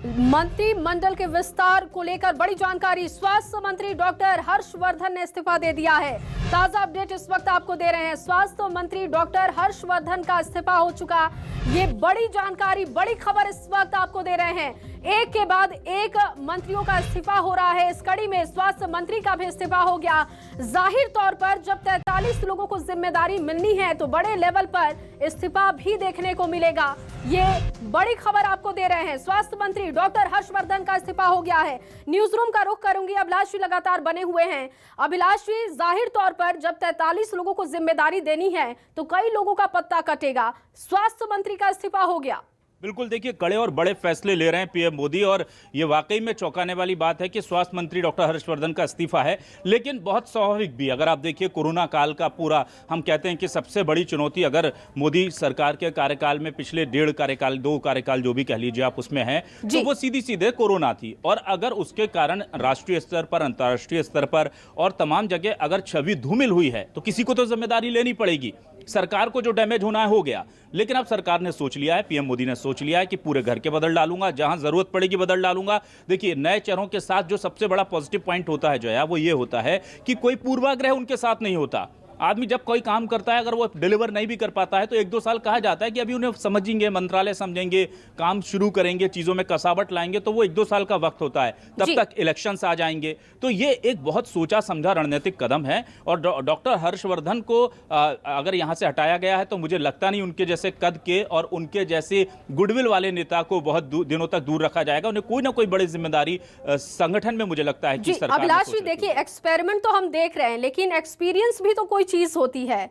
मंत्रिमंडल के विस्तार को लेकर बड़ी जानकारी। स्वास्थ्य मंत्री डॉक्टर हर्षवर्धन ने इस्तीफा दे दिया है। ताजा अपडेट इस वक्त आपको दे रहे हैं। स्वास्थ्य मंत्री डॉक्टर हर्षवर्धन का इस्तीफा हो चुका। ये बड़ी जानकारी, बड़ी खबर इस वक्त आपको दे रहे हैं। एक के बाद एक मंत्रियों का इस्तीफा हो रहा है। इस कड़ी में स्वास्थ्य मंत्री का भी इस्तीफा हो गया। जाहिर तौर पर जब 43 लोगों को जिम्मेदारी मिलनी है तो बड़े लेवल पर इस्तीफा भी देखने को मिलेगा। ये बड़ी खबर आपको दे रहे हैं। स्वास्थ्य मंत्री डॉक्टर हर्षवर्धन का इस्तीफा हो गया है। न्यूज रूम का रुख करूंगी, अभिलाष जी लगातार बने हुए हैं। अभिलाष जी, जाहिर तौर पर जब 43 लोगों को जिम्मेदारी देनी है तो कई लोगों का पत्ता कटेगा। स्वास्थ्य मंत्री का इस्तीफा हो गया। बिल्कुल, देखिए कड़े और बड़े फैसले ले रहे हैं पीएम मोदी, और ये वाकई में चौंकाने वाली बात है कि स्वास्थ्य मंत्री डॉक्टर हर्षवर्धन का इस्तीफा है। लेकिन बहुत स्वाभाविक भी, अगर आप देखिए कोरोना काल का पूरा, हम कहते हैं कि सबसे बड़ी चुनौती अगर मोदी सरकार के कार्यकाल में पिछले 2 कार्यकाल जो भी कह लीजिए आप उसमें है, तो वो सीधी सीधे कोरोना थी। और अगर उसके कारण राष्ट्रीय स्तर पर, अंतर्राष्ट्रीय स्तर पर और तमाम जगह अगर छवि धूमिल हुई है तो किसी को तो जिम्मेदारी लेनी पड़ेगी। सरकार को जो डैमेज होना है हो गया, लेकिन अब सरकार ने सोच लिया है, पीएम मोदी ने सोच लिया है कि पूरे घर के बदल डालूंगा, जहां जरूरत पड़ेगी बदल डालूंगा। देखिए, नए चेहरों के साथ जो सबसे बड़ा पॉजिटिव पॉइंट होता है जो है वो ये होता है कि कोई पूर्वाग्रह उनके साथ नहीं होता। आदमी जब कोई काम करता है अगर वो डिलीवर नहीं भी कर पाता है तो 1-2 साल कहा जाता है कि अभी उन्हें समझेंगे, मंत्रालय समझेंगे, काम शुरू करेंगे, चीज़ों में कसावट लाएंगे, तो वो 1-2 साल का वक्त होता है, तब तक इलेक्शंस आ जाएंगे। तो ये एक बहुत सोचा समझा रणनीतिक कदम है और डॉक्टर हर्षवर्धन को अगर यहाँ से हटाया गया है तो मुझे लगता नहीं उनके जैसे कद के और उनके जैसे गुडविल वाले नेता को बहुत दिनों तक दूर रखा जाएगा। उन्हें कोई ना कोई बड़ी जिम्मेदारी संगठन में मुझे लगता है कि सरकार अभिलाष जी देखिए, एक्सपेरिमेंट तो हम देख रहे हैं लेकिन एक्सपीरियंस भी तो कोई चीज होती है,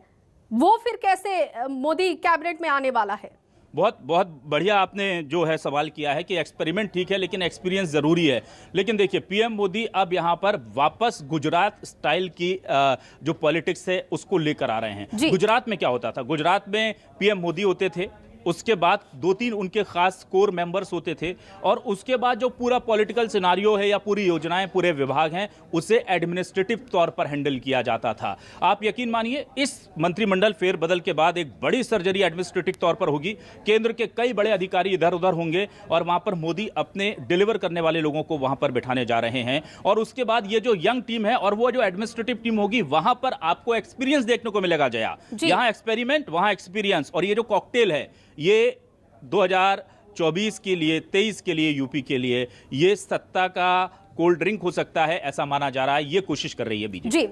वो फिर कैसे मोदी कैबिनेट में आने वाला है? बहुत बहुत बढ़िया आपने जो है सवाल किया है कि एक्सपेरिमेंट ठीक है लेकिन एक्सपीरियंस जरूरी है। लेकिन देखिए पीएम मोदी अब यहाँ पर वापस गुजरात स्टाइल की जो पॉलिटिक्स है उसको लेकर आ रहे हैं। गुजरात में क्या होता था, गुजरात में पीएम मोदी होते थे, उसके बाद 2-3 उनके खास कोर मेंबर्स होते थे और उसके बाद जो पूरा पॉलिटिकल सिनारियो है या पूरी योजनाएं, पूरे विभाग हैं, उसे एडमिनिस्ट्रेटिव तौर पर हैंडल किया जाता था। आप यकीन मानिए इस मंत्रिमंडल फेरबदल के बाद एक बड़ी सर्जरी एडमिनिस्ट्रेटिव तौर पर होगी। केंद्र के कई बड़े अधिकारी इधर उधर होंगे और वहां पर मोदी अपने डिलीवर करने वाले लोगों को वहां पर बिठाने जा रहे हैं। और उसके बाद ये जो यंग टीम है और वो जो एडमिनिस्ट्रेटिव टीम होगी, वहां पर आपको एक्सपीरियंस देखने को मिलेगा। जया, यहां एक्सपेरिमेंट, वहां एक्सपीरियंस, और ये जो कॉकटेल है ये 2024 के लिए, 23 के लिए, यूपी के लिए ये सत्ता का कोल्ड ड्रिंक हो सकता है, ऐसा माना जा रहा है। ये कोशिश कर रही है बीजेपी। जी,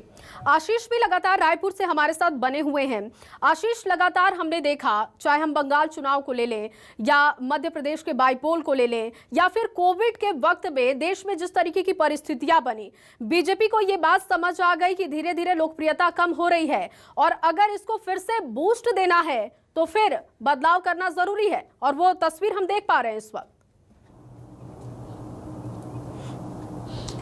आशीष भी लगातार रायपुर से हमारे साथ बने हुए हैं। आशीष, लगातार हमने देखा, चाहे हम बंगाल चुनाव को ले लें या मध्य प्रदेश के बाईपोल को ले लें या फिर कोविड के वक्त में देश में जिस तरीके की परिस्थितियां बनी, बीजेपी को ये बात समझ आ गई कि धीरे धीरे लोकप्रियता कम हो रही है और अगर इसको फिर से बूस्ट देना है तो फिर बदलाव करना जरूरी है और वो तस्वीर हम देख पा रहे हैं इस वक्त।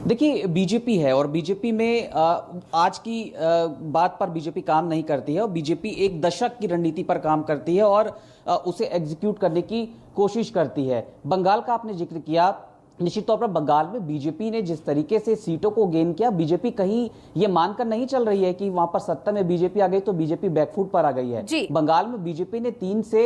देखिए बीजेपी है और बीजेपी में आज की बात पर बीजेपी काम नहीं करती है और बीजेपी एक दशक की रणनीति पर काम करती है और उसे एग्जीक्यूट करने की कोशिश करती है। बंगाल का आपने जिक्र किया, निश्चित तौर पर बंगाल में बीजेपी ने जिस तरीके से सीटों को गेन किया, बीजेपी कहीं ये मानकर नहीं चल रही है कि वहां पर सत्ता में बीजेपी आ गई तो बीजेपी बैकफुट पर आ गई है। बंगाल में बीजेपी ने 3 से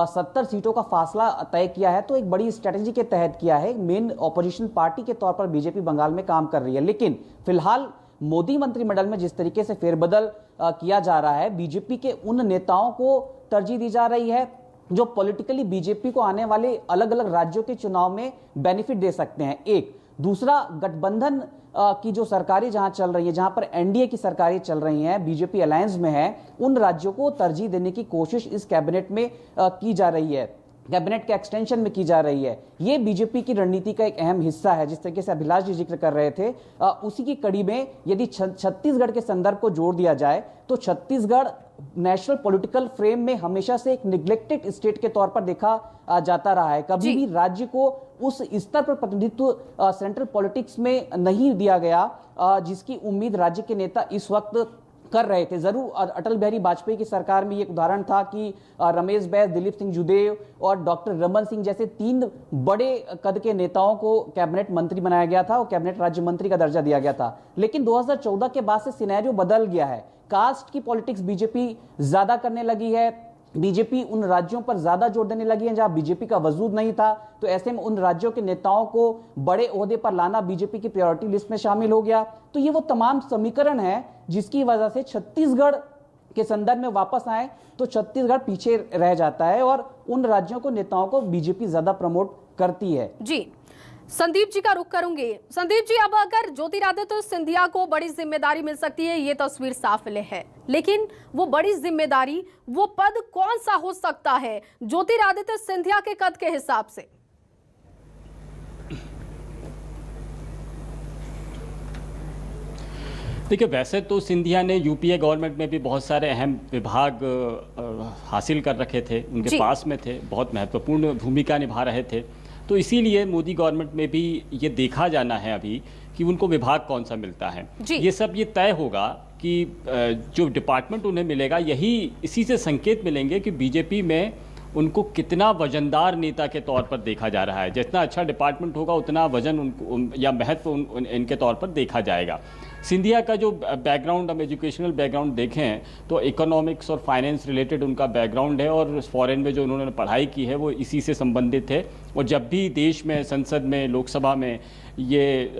70 सीटों का फासला तय किया है, तो एक बड़ी स्ट्रेटेजी के तहत किया है। मेन ऑपोजिशन पार्टी के तौर पर बीजेपी बंगाल में काम कर रही है। लेकिन फिलहाल मोदी मंत्रिमंडल में जिस तरीके से फेरबदल किया जा रहा है, बीजेपी के उन नेताओं को तरजीह दी जा रही है जो पॉलिटिकली बीजेपी को आने वाले अलग अलग राज्यों के चुनाव में बेनिफिट दे सकते हैं। एक दूसरा, गठबंधन की जो सरकारें जहां चल रही है, जहां पर एनडीए की सरकारें चल रही हैं, बीजेपी अलायंस में है, उन राज्यों को तरजीह देने की कोशिश इस कैबिनेट में की जा रही है, कैबिनेट के एक्सटेंशन में की जा रही है। ये बीजेपी की रणनीति का एक अहम हिस्सा है। जिस तरीके से अभिलाष जी जिक्र कर रहे थे, उसी की कड़ी में यदि छत्तीसगढ़ के संदर्भ को जोड़ दिया जाए तो छत्तीसगढ़ नेशनल पॉलिटिकल फ्रेम में हमेशा से एक निग्लेक्टेड स्टेट के तौर पर देखा जाता रहा है। कभी भी राज्य को उस स्तर पर प्रतिनिधित्व सेंट्रल पॉलिटिक्स में नहीं दिया गया जिसकी उम्मीद राज्य के नेता इस वक्त कर रहे थे। जरूर अटल बिहारी वाजपेयी की सरकार में ये उदाहरण था कि रमेश बैस, दिलीप सिंह जुदेव और डॉक्टर रमन सिंह जैसे 3 बड़े कद के नेताओं को कैबिनेट मंत्री बनाया गया था और कैबिनेट राज्य मंत्री का दर्जा दिया गया था। लेकिन 2014 के बाद से सिनेरियो बदल गया है। कास्ट की पॉलिटिक्स बीजेपी ज्यादा करने लगी है। बीजेपी उन राज्यों पर ज्यादा जोर देने लगी है जहां बीजेपी का वजूद नहीं था, तो ऐसे में उन राज्यों के नेताओं को बड़े ओहदे पर लाना बीजेपी की प्रायोरिटी लिस्ट में शामिल हो गया। तो ये वो तमाम समीकरण है जिसकी वजह से छत्तीसगढ़ के संदर्भ में वापस आए तो छत्तीसगढ़ पीछे रह जाता है और उन राज्यों को नेताओं को बीजेपी ज्यादा प्रमोट करती है। जी, संदीप जी का रुख करूंगी। संदीप जी, अब अगर ज्योतिरादित्य सिंधिया को बड़ी जिम्मेदारी मिल सकती है, ये तस्वीर साफ है, लेकिन वो बड़ी जिम्मेदारी, वो पद कौन सा हो सकता है ज्योतिरादित्य सिंधिया के कद के हिसाब से? देखिए, वैसे तो सिंधिया ने यूपीए गवर्नमेंट में भी बहुत सारे अहम विभाग हासिल कर रखे थे, उनके पास में थे, बहुत महत्वपूर्ण भूमिका निभा रहे थे। तो इसीलिए मोदी गवर्नमेंट में भी ये देखा जाना है अभी कि उनको विभाग कौन सा मिलता है। ये सब ये तय होगा कि जो डिपार्टमेंट उन्हें मिलेगा, यही इसी से संकेत मिलेंगे कि बीजेपी में उनको कितना वजनदार नेता के तौर पर देखा जा रहा है। जितना अच्छा डिपार्टमेंट होगा उतना वजन उनको या महत्व इनके तौर पर देखा जाएगा। सिंधिया का जो बैकग्राउंड, हम एजुकेशनल बैकग्राउंड देखें तो इकोनॉमिक्स और फाइनेंस रिलेटेड उनका बैकग्राउंड है, और फॉरेन में जो उन्होंने पढ़ाई की है वो इसी से संबंधित है। और जब भी देश में, संसद में, लोकसभा में ये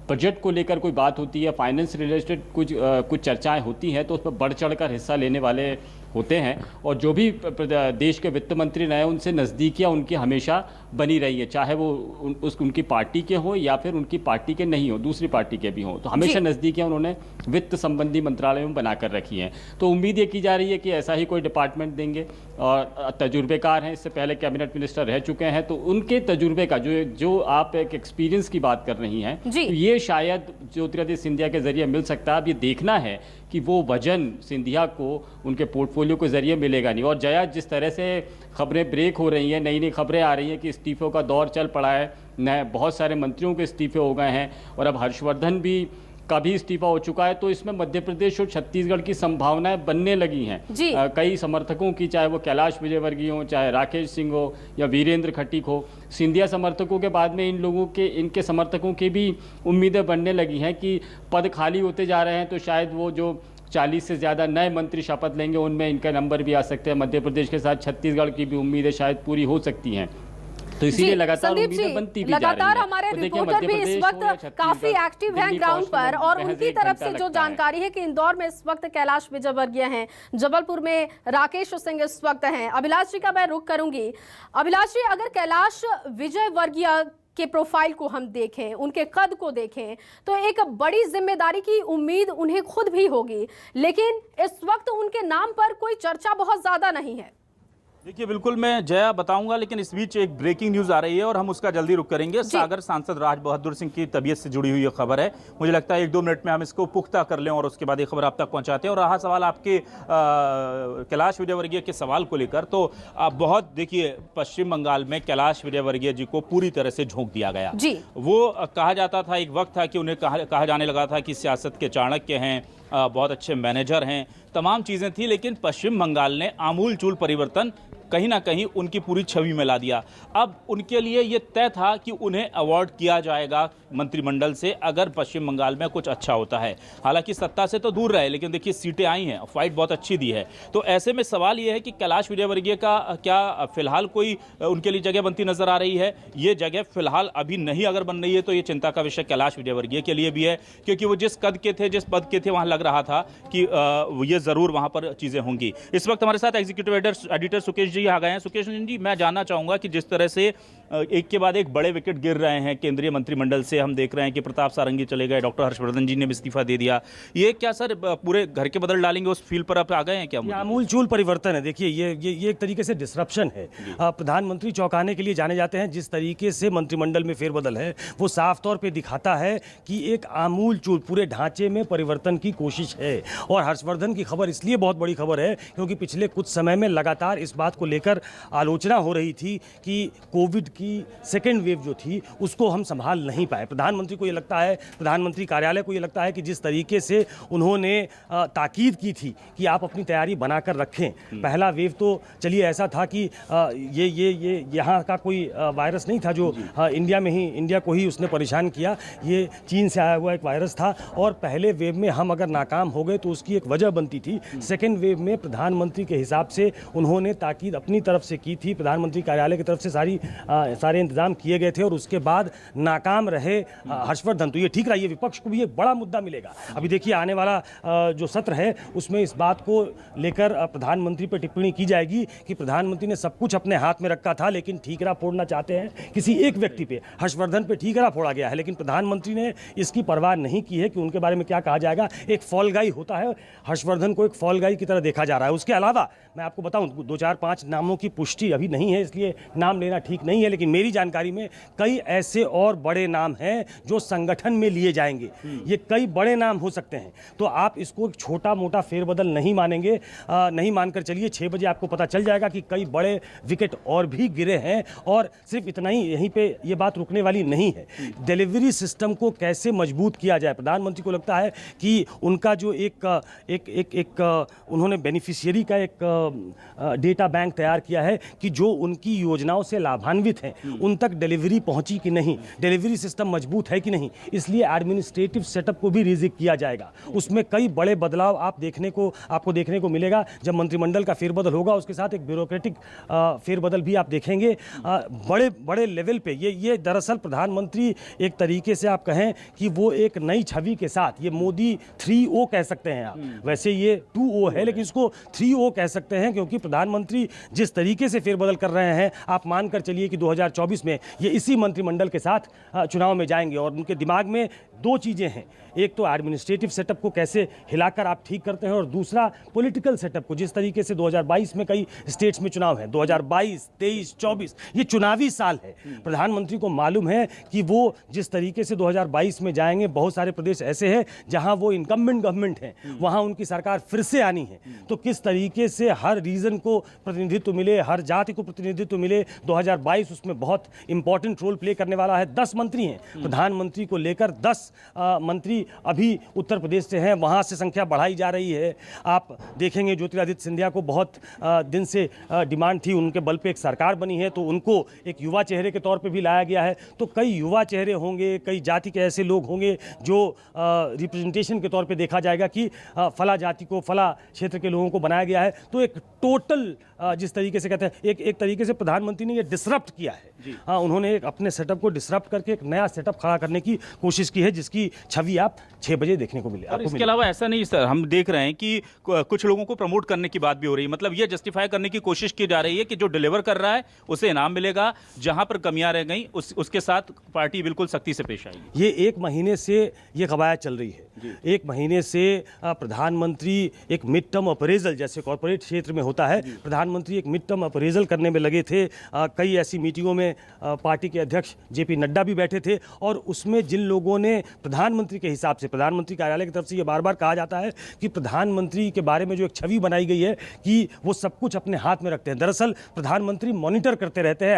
बजट को लेकर कोई बात होती है, फाइनेंस रिलेटेड कुछ चर्चाएं होती हैं, तो उस पर बढ़ चढ़कर हिस्सा लेने वाले होते हैं। और जो भी देश के वित्त मंत्री रहे उनसे नज़दीकियाँ उनकी हमेशा बनी रही है, चाहे वो उनकी पार्टी के हों या फिर उनकी पार्टी के नहीं हो, दूसरी पार्टी के भी हों, तो हमेशा नज़दीकियाँ उन्होंने वित्त संबंधी मंत्रालयों में बनाकर रखी हैं। तो उम्मीद ये की जा रही है कि ऐसा ही कोई डिपार्टमेंट देंगे, और तजुर्बेकार हैं, इससे पहले कैबिनेट मिनिस्टर रह चुके हैं, तो उनके तजुर्बे का जो आप एक एक्सपीरियंस की बात कर रही हैं, तो ये शायद ज्योतिरादित्य सिंधिया के जरिए मिल सकता है। अब ये देखना है कि वो वजन सिंधिया को उनके पोर्टफोलियो के जरिए मिलेगा नहीं। और जया, जिस तरह से खबरें ब्रेक हो रही हैं, नई नई खबरें आ रही हैं कि इस्तीफों का दौर चल पड़ा है, नए बहुत सारे मंत्रियों के इस्तीफे हो गए हैं, और अब हर्षवर्धन भी का भी इस्तीफा हो चुका है, तो इसमें मध्य प्रदेश और छत्तीसगढ़ की संभावनाएं बनने लगी हैं। कई समर्थकों की, चाहे वो कैलाश विजयवर्गीय हो, चाहे राकेश सिंह हो या वीरेंद्र खटीक हो, सिंधिया समर्थकों के बाद में इनके समर्थकों की भी उम्मीदें बनने लगी हैं कि पद खाली होते जा रहे हैं, तो शायद वो जो 40 से ज़्यादा नए मंत्री शपथ लेंगे उनमें इनका नंबर भी आ सकते हैं। मध्य प्रदेश के साथ छत्तीसगढ़ की भी उम्मीदें शायद पूरी हो सकती हैं, तो इसीलिए लगातार उम्मीदें बनती भी जा रही हैं। लगातार हमारे रिपोर्टर भी इस वक्त काफी एक्टिव हैं ग्राउंड पर, और उनकी तरफ से जो जानकारी है कि इंदौर में इस वक्त कैलाश विजयवर्गीय हैं, जबलपुर में राकेश सिंह इस वक्त हैं। अभिलाष जी का मैं रुख करूंगी। अभिलाष जी, अगर कैलाश विजयवर्गीय के प्रोफाइल को हम देखें, उनके कद को देखें, तो एक बड़ी जिम्मेदारी की उम्मीद उन्हें खुद भी होगी, लेकिन इस वक्त उनके नाम पर कोई चर्चा बहुत ज्यादा नहीं है। देखिए, बिल्कुल मैं जया बताऊंगा, लेकिन इस बीच एक ब्रेकिंग न्यूज आ रही है और हम उसका जल्दी रुक करेंगे। सागर सांसद राज बहादुर सिंह की तबीयत से जुड़ी हुई ये खबर है। मुझे लगता है 1-2 मिनट में हम इसको पुख्ता कर लें और उसके बाद ये खबर आप तक पहुंचाते हैं। और रहा सवाल आपके कैलाश विजयवर्गीय के सवाल को लेकर, तो बहुत देखिए, पश्चिम बंगाल में कैलाश विजयवर्गीय जी को पूरी तरह से झोंक दिया गया। वो कहा जाता था, एक वक्त था कि उन्हें कहा जाने लगा था कि सियासत के चाणक्य हैं, बहुत अच्छे मैनेजर हैं, तमाम चीज़ें थी, लेकिन पश्चिम बंगाल ने आमूल-चूल परिवर्तन कहीं ना कहीं उनकी पूरी छवि में ला दिया। अब उनके लिए ये तय था कि उन्हें अवार्ड किया जाएगा मंत्रिमंडल से अगर पश्चिम बंगाल में कुछ अच्छा होता है। हालांकि सत्ता से तो दूर रहे, लेकिन देखिए सीटें आई हैं, फाइट बहुत अच्छी दी है। तो ऐसे में सवाल ये है कि कैलाश विजयवर्गीय का क्या फिलहाल कोई उनके लिए जगह बनती नजर आ रही है? ये जगह फिलहाल अभी नहीं अगर बन रही है तो ये चिंता का विषय कैलाश विजयवर्गीय के लिए भी है, क्योंकि वो जिस कद के थे, जिस पद के थे, वहां लग रहा था कि ये जरूर वहां पर चीजें होंगी। इस वक्त हमारे साथ एग्जीक्यूटिव एडिटर सुकेश जी आ गए हैं। सुकेश जी, मैं जानना चाहूंगा कि जिस तरह से एक के बाद एक बड़े विकेट गिर रहे हैं केंद्रीय मंत्रिमंडल से, हम देख रहे हैं कि प्रताप सारंगी चले गए, डॉक्टर हर्षवर्धन जी ने इस्तीफा दे दिया, ये क्या सर पूरे घर के बदल डालेंगे उस फील्ड पर आप आ गए हैं क्या? आमूल-चूल परिवर्तन है। देखिए, ये एक तरीके से डिसरप्शन है। प्रधानमंत्री चौंकाने के लिए जाने जाते हैं। जिस तरीके से मंत्रिमंडल में फेरबदल है वो साफ तौर पर दिखाता है कि एक आमूल-चूल पूरे ढांचे में परिवर्तन की कोशिश है। और हर्षवर्धन की खबर इसलिए बहुत बड़ी खबर है क्योंकि पिछले कुछ समय में लगातार इस बात को लेकर आलोचना हो रही थी कि कोविड की सेकेंड वेव जो थी उसको हम संभाल नहीं पाए। प्रधानमंत्री को ये लगता है, प्रधानमंत्री कार्यालय को ये लगता है कि जिस तरीके से उन्होंने ताकीद की थी कि आप अपनी तैयारी बनाकर रखें। पहला वेव तो चलिए ऐसा था कि ये यहाँ का कोई वायरस नहीं था जो इंडिया को ही उसने परेशान किया। ये चीन से आया हुआ एक वायरस था, और पहले वेव में हम अगर नाकाम हो गए तो उसकी एक वजह बनती थी। सेकेंड वेव में प्रधानमंत्री के हिसाब से उन्होंने ताकीद अपनी तरफ से की थी, प्रधानमंत्री कार्यालय की तरफ से सारे इंतजाम किए गए थे, और उसके बाद नाकाम रहे हर्षवर्धन। तो ये ठीक रहा, ये विपक्ष को भी एक बड़ा मुद्दा मिलेगा। अभी देखिए, आने वाला जो सत्र है उसमें इस बात को लेकर प्रधानमंत्री पर टिप्पणी की जाएगी कि प्रधानमंत्री ने सब कुछ अपने हाथ में रखा था, लेकिन ठीकरा फोड़ना चाहते हैं किसी एक व्यक्ति पे। हर्षवर्धन पे ठीकरा फोड़ा गया है, लेकिन प्रधानमंत्री ने इसकी परवाह नहीं की है कि उनके बारे में क्या कहा जाएगा। एक फॉल गाई होता है, हर्षवर्धन को एक फॉल गाई की तरह देखा जा रहा है। उसके अलावा मैं आपको बताऊं, 2-4-5 नामों की पुष्टि अभी नहीं है, इसलिए नाम लेना ठीक नहीं है, लेकिन मेरी जानकारी में कई ऐसे और बड़े नाम हैं जो संगठन में लिए जाएंगे। ये कई बड़े नाम हो सकते हैं, तो आप इसको एक छोटा मोटा फेरबदल नहीं मानेंगे, नहीं मानकर चलिए। 6 बजे आपको पता चल जाएगा कि कई बड़े विकेट और भी गिरे हैं, और सिर्फ इतना ही, यहीं पे ये बात रुकने वाली नहीं है। डिलीवरी सिस्टम को कैसे मजबूत किया जाए, प्रधानमंत्री को लगता है कि उनका जो एक उन्होंने बेनिफिशियरी का एक डेटा बैंक तैयार किया है कि जो उनकी योजनाओं से लाभान्वित हैं उन तक डिलीवरी पहुंची कि नहीं, डिलीवरी सिस्टम मजबूत है कि नहीं। इसलिए एडमिनिस्ट्रेटिव सेटअप को भी रिजिक किया जाएगा। उसमें कई बड़े बदलाव आपको देखने को मिलेगा। जब मंत्रिमंडल का फेरबदल होगा उसके साथ एक ब्यूरोक्रेटिक फेरबदल भी आप देखेंगे बड़े बड़े लेवल पे। ये दरअसल प्रधानमंत्री एक तरीके से आप कहें कि वो एक नई छवि के साथ, ये मोदी 3O कह सकते हैं आप, वैसे ये 2O है लेकिन इसको 3O कह सकते हैं, क्योंकि प्रधानमंत्री जिस तरीके से फेरबदल कर रहे हैं आप मानकर चलिए कि 2024 में ये इसी मंत्रिमंडल के साथ चुनाव में जाएंगे। और उनके दिमाग में दो चीज़ें हैं, एक तो एडमिनिस्ट्रेटिव सेटअप को कैसे हिलाकर आप ठीक करते हैं और दूसरा पॉलिटिकल सेटअप को। जिस तरीके से 2022 में कई स्टेट्स में चुनाव है, 2022, 23, 24 ये चुनावी साल है। प्रधानमंत्री को मालूम है कि वो जिस तरीके से 2022 में जाएंगे, बहुत सारे प्रदेश ऐसे हैं जहां वो इनकम्बेंट गवर्नमेंट है, वहां उनकी सरकार फिर से आनी है, तो किस तरीके से हर रीजन को प्रतिनिधित्व मिले, हर जाति को प्रतिनिधित्व मिले। 2022 उसमें बहुत इंपॉर्टेंट रोल प्ले करने वाला है। 10 मंत्री हैं, प्रधानमंत्री को लेकर 10 मंत्री अभी उत्तर प्रदेश से हैं, वहाँ से संख्या बढ़ाई जा रही है। आप देखेंगे ज्योतिरादित्य सिंधिया को बहुत दिन से डिमांड थी, उनके बल पे एक सरकार बनी है तो उनको एक युवा चेहरे के तौर पे भी लाया गया है। तो कई युवा चेहरे होंगे, कई जाति के ऐसे लोग होंगे जो रिप्रेजेंटेशन के तौर पे देखा जाएगा कि फला जाति को, फला क्षेत्र के लोगों को बनाया गया है। तो एक टोटल जिस तरीके से कहते हैं एक तरीके से प्रधानमंत्री ने ये डिसरप्ट किया है। हाँ, उन्होंने एक अपने सेटअप को डिसरप्ट करके एक नया सेटअप खड़ा करने की कोशिश की है, जिसकी छवि आप 6 बजे देखने को मिले। और इसके अलावा ऐसा नहीं सर, हम देख रहे हैं कि कुछ लोगों को प्रमोट करने की बात भी हो रही है, मतलब ये जस्टिफाई करने की कोशिश की जा रही है कि जो डिलीवर कर रहा है उसे इनाम मिलेगा, जहां पर कमियां रह गई उसके साथ पार्टी बिल्कुल सख्ती से पेश आएगी। ये 1 महीने से ये कवायद चल रही है। 1 महीने से प्रधानमंत्री एक मिड टर्म अप्रेजल, जैसे कॉर्पोरेट क्षेत्र में होता है, प्रधानमंत्री एक मिड टर्म अप्रेजल करने में लगे थे। कई ऐसी मीटिंगों में पार्टी के अध्यक्ष JP नड्डा भी बैठे थे और उसमें जिन लोगों ने प्रधानमंत्री के हिसाब से, प्रधानमंत्री कार्यालय की तरफ से ये बार बार कहा जाता है कि प्रधानमंत्री के बारे में जो एक छवि बनाई गई है कि वो सब कुछ अपने हाथ में रखते हैं, दरअसल प्रधानमंत्री मॉनिटर करते रहते हैं,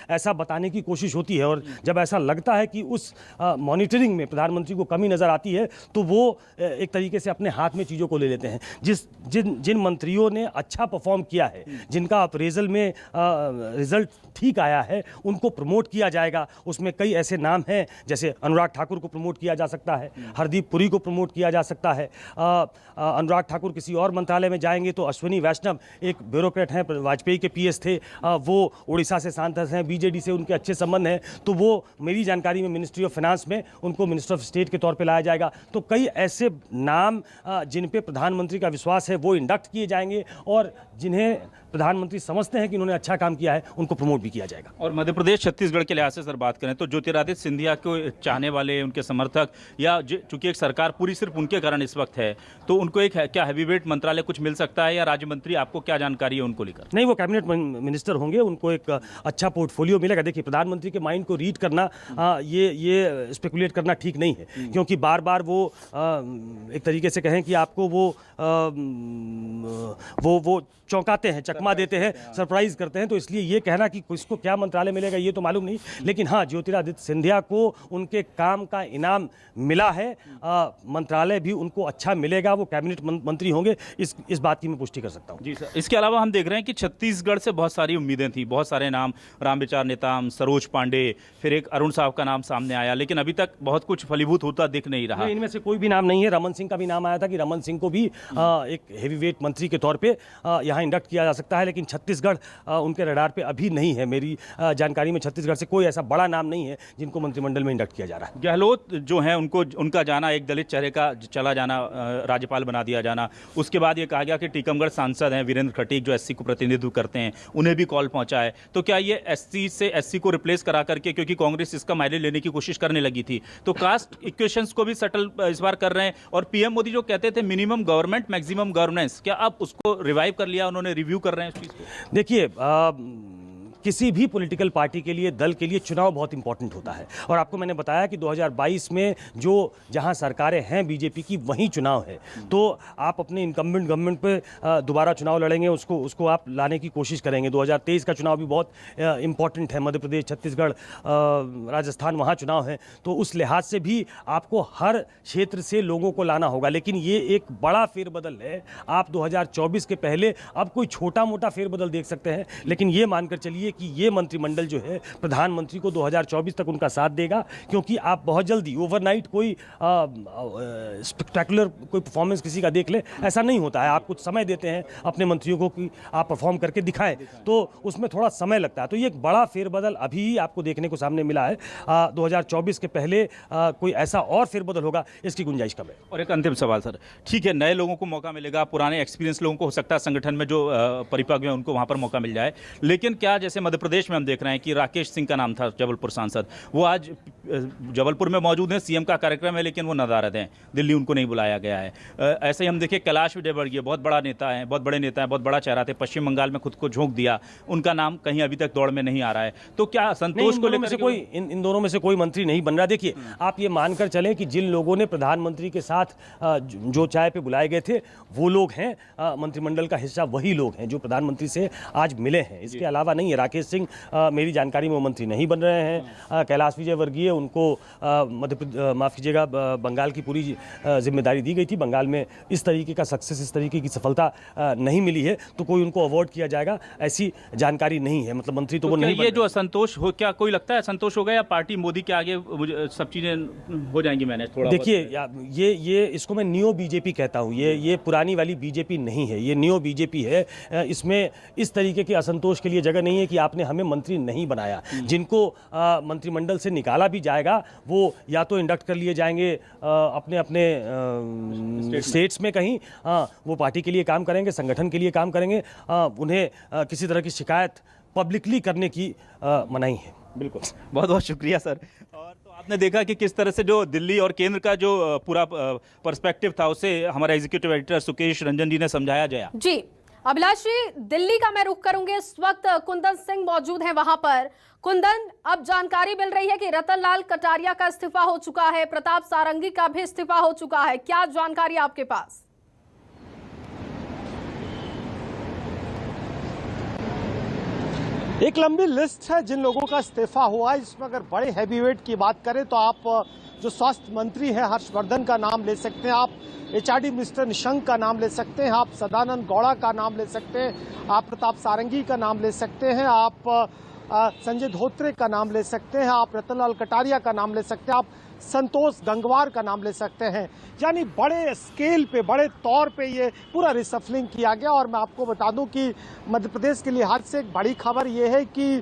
ऐसा बताने की कोशिश होती है। और जब ऐसा लगता है कि उस मॉनिटरिंग में प्रधानमंत्री को कमी नजर आती है तो वो एक तरीके से अपने हाथ में चीज़ों को ले लेते हैं। जिन मंत्रियों ने अच्छा परफॉर्म किया है, जिनका अप्रेजल में रिजल्ट ठीक आया है, उनको प्रमोट किया जाएगा। उसमें कई ऐसे नाम हैं, जैसे अनुराग ठाकुर को प्रमोट किया जा सकता है, हरदीप पुरी को प्रमोट किया जा सकता है। अनुराग ठाकुर किसी और मंत्रालय में जाएंगे तो अश्विनी वैष्णव एक ब्यूरोक्रेट हैं, वाजपेयी के PS थे, वो उड़ीसा से सांसद हैं, BJD से उनके अच्छे संबंध हैं, तो वो मेरी जानकारी में मिनिस्ट्री ऑफ फाइनेंस में उनको मिनिस्टर ऑफ स्टेट के तौर पे लाया जाएगा। तो कई ऐसे नाम जिन पे प्रधानमंत्री का विश्वास है वो इंडक्ट किए जाएंगे और जिन्हें प्रधानमंत्री समझते हैं कि उन्होंने अच्छा काम किया है उनको प्रमोट भी किया जाएगा। और मध्य प्रदेश छत्तीसगढ़ के लिहाज से सर बात करें तो ज्योतिरादित्य सिंधिया को चाहने वाले, उनके समर्थक, या चूंकि एक सरकार पूरी सिर्फ उनके कारण इस वक्त है, तो उनको एक क्या हैवीवेट मंत्रालय कुछ मिल सकता है या राज्य मंत्री, आपको क्या जानकारी है उनको लेकर? नहीं, वो कैबिनेट मिनिस्टर होंगे, उनको एक अच्छा पोर्टफोलियो मिलेगा। देखिए, प्रधानमंत्री के माइंड को रीड करना, ये स्पेकुलेट करना ठीक नहीं है, क्योंकि बार बार वो एक तरीके से कहें कि आपको वो चौंकाते हैं, चकमा देते हैं, सरप्राइज करते हैं। तो इसलिए ये कहना कि किसको क्या मंत्रालय मिलेगा ये तो मालूम नहीं, लेकिन हाँ, ज्योतिरादित्य सिंधिया को उनके काम का इनाम मिला है, मंत्रालय भी उनको अच्छा मिलेगा, वो कैबिनेट मंत्री होंगे, इस बात की मैं पुष्टि कर सकता हूँ। जी सर, इसके अलावा हम देख रहे हैं कि छत्तीसगढ़ से बहुत सारी उम्मीदें थी, बहुत सारे नाम, रामविचार नेताम, सरोज पांडे, फिर एक अरुण साहब का नाम सामने आया, लेकिन अभी तक बहुत कुछ फलीभूत होता दिख नहीं रहा। इनमें से कोई भी नाम नहीं है। रमन सिंह का भी नाम आया था कि रमन सिंह को भी एक हेवीवेट मंत्री के तौर पे यहाँ इंडक्ट किया जा सकता है, लेकिन छत्तीसगढ़ उनके रडार पे अभी नहीं है। मेरी जानकारी में छत्तीसगढ़ से कोई ऐसा बड़ा नाम नहीं है जिनको मंत्रिमंडल में इंडक्ट किया जा रहा है। गहलोत जो है उनका जाना, एक दलित चेहरे का चला जाना, राज्यपाल बना दिया जाना, उसके बाद ये कहा गया कि टीकमगढ़ सांसद हैं वीरेंद्र खटीक जो SC को प्रतिनिधित्व करते हैं, उन्हें भी कॉल पहुंचा है। तो क्या ये SC से SC को रिप्लेस करा करके, क्योंकि कांग्रेस इसका माइलेज लेने की कोशिश करने लगी थी, तो कास्ट इक्वेशंस को भी सेटल इस बार कर रहे हैं। और PM मोदी जो कहते थे मिनिमम गवर्नमेंट मैक्सिमम गवर्नेंस, क्या अब उसको रिवाइव कर लिया उन्होंने, रिव्यू कर रहे हैं इस चीज को? देखिए, किसी भी पॉलिटिकल पार्टी के लिए, दल के लिए चुनाव बहुत इंपॉर्टेंट होता है। और आपको मैंने बताया कि 2022 में जो जहां सरकारें हैं बीजेपी की वहीं चुनाव है, तो आप अपने इनकम्बेंट गवर्नमेंट पे दोबारा चुनाव लड़ेंगे, उसको आप लाने की कोशिश करेंगे। 2023 का चुनाव भी बहुत इंपॉर्टेंट है, मध्य प्रदेश, छत्तीसगढ़, राजस्थान, वहाँ चुनाव है, तो उस लिहाज से भी आपको हर क्षेत्र से लोगों को लाना होगा। लेकिन ये एक बड़ा फेरबदल है। आप 2024 के पहले अब कोई छोटा मोटा फेरबदल देख सकते हैं, लेकिन ये मानकर चलिए कि ये मंत्रिमंडल जो है प्रधानमंत्री को 2024 तक उनका साथ देगा, क्योंकि आप बहुत जल्दी ओवरनाइट कोई स्पेक्टेकुलर कोई परफॉर्मेंस किसी का देख ले, ऐसा नहीं होता है। आप कुछ समय देते हैं अपने मंत्रियों को कि आप परफॉर्म करके दिखाएं, तो उसमें थोड़ा समय लगता है। तो ये एक बड़ा फेरबदल अभी आपको देखने को सामने मिला है। 2024 के पहले कोई ऐसा और फेरबदल होगा, इसकी गुंजाइश कम है। और एक अंतिम सवाल सर, ठीक है, नए लोगों को मौका मिलेगा, पुराने एक्सपीरियंस लोगों को हो सकता है संगठन में जो परिपक्व है उनको वहां पर मौका मिल जाए, लेकिन क्या जैसे मध्य प्रदेश में हम देख रहे हैं कि राकेश सिंह का नाम था, जबलपुर सांसद, वो आज जबलपुर में मौजूद हैं, सीएम का कार्यक्रम है, लेकिन वो नदारद हैं, दिल्ली उनको नहीं बुलाया गया है। ऐसे ही हम देखिए कैलाश विजयवर्गीय बहुत बड़ा नेता है, बहुत बड़े नेता है, बहुत बड़ा चेहरा थे, पश्चिम बंगाल में खुद को झोंक दिया, उनका नाम कहीं अभी तक दौड़ में नहीं आ रहा है। तो क्या संतोष को लेकर कोई इन दोनों में से कोई मंत्री नहीं बन रहा? देखिए, आप ये मानकर चलें कि जिन लोगों ने प्रधानमंत्री के साथ जो चाय पे बुलाए गए थे वो लोग हैं, मंत्रिमंडल का हिस्सा वही लोग हैं जो प्रधानमंत्री से आज मिले हैं। इसके अलावा नहीं है। राकेश सिंह मेरी जानकारी में वो मंत्री नहीं बन रहे हैं। कैलाश विजयवर्गीय, उनको माफ कीजिएगा, बंगाल की पूरी जिम्मेदारी दी गई थी। बंगाल में इस तरीके का सक्सेस, इस तरीके की सफलता नहीं मिली है, तो कोई उनको अवार्ड किया जाएगा ऐसी जानकारी नहीं है। मतलब मंत्री तो वो नहीं। ये जो असंतोष हो, क्या कोई लगता है असंतोष होगा, या पार्टी मोदी के आगे सब चीजें हो जाएंगी मैनेज? थोड़ा देखिए, ये इसको मैं नियो बीजेपी कहता हूँ। ये पुरानी वाली बीजेपी नहीं है, ये नियो बीजेपी है। इसमें इस तरीके के असंतोष के लिए जगह नहीं है कि आपने हमें मंत्री नहीं बनाया। जिनको मंत्रिमंडल से निकाला भी जाएगा वो या तो इंडक्ट कर लिए जाएंगे अपने अपने स्टेट्स में कहीं, वो पार्टी के लिए काम करेंगे, संगठन के लिए काम करेंगे। उन्हें किसी तरह की शिकायत पब्लिकली करने की मनाही है। बिल्कुल, बहुत बहुत शुक्रिया सर। और तो आपने देखा कि किस तरह से जो दिल्ली और केंद्र का जो पूरा पर्सपेक्टिव था उसे हमारा एग्जीक्यूटिव एडिटर सुकेश रंजन जी ने समझाया जाए। जी अभिलाष जी, दिल्ली का मैं रुख करूंगी। इस वक्त कुंदन सिंह मौजूद हैं वहां पर। कुंदन, अब जानकारी मिल रही है कि रतन लाल कटारिया का इस्तीफा हो चुका है, प्रताप सारंगी का भी इस्तीफा हो चुका है, क्या जानकारी आपके पास? एक लंबी लिस्ट है जिन लोगों का इस्तीफा हुआ है। इसमें अगर बड़े हैवीवेट की बात करें तो आप जो स्वास्थ्य मंत्री हैं हर्षवर्धन का नाम ले सकते हैं, आप एचआरडी मिनिस्टर निशंक का नाम ले सकते हैं, आप सदानंद गौड़ा का नाम ले सकते हैं, आप प्रताप सारंगी का नाम ले सकते हैं, आप संजय धोत्रे का नाम ले सकते हैं, आप रतनलाल कटारिया का नाम ले सकते हैं, आप संतोष गंगवार का नाम ले सकते हैं। यानी बड़े स्केल पे, बड़े तौर पे ये पूरा रिसफलिंग किया गया। और मैं आपको बता दूं कि मध्य प्रदेश के लिहाज से एक बड़ी खबर ये है कि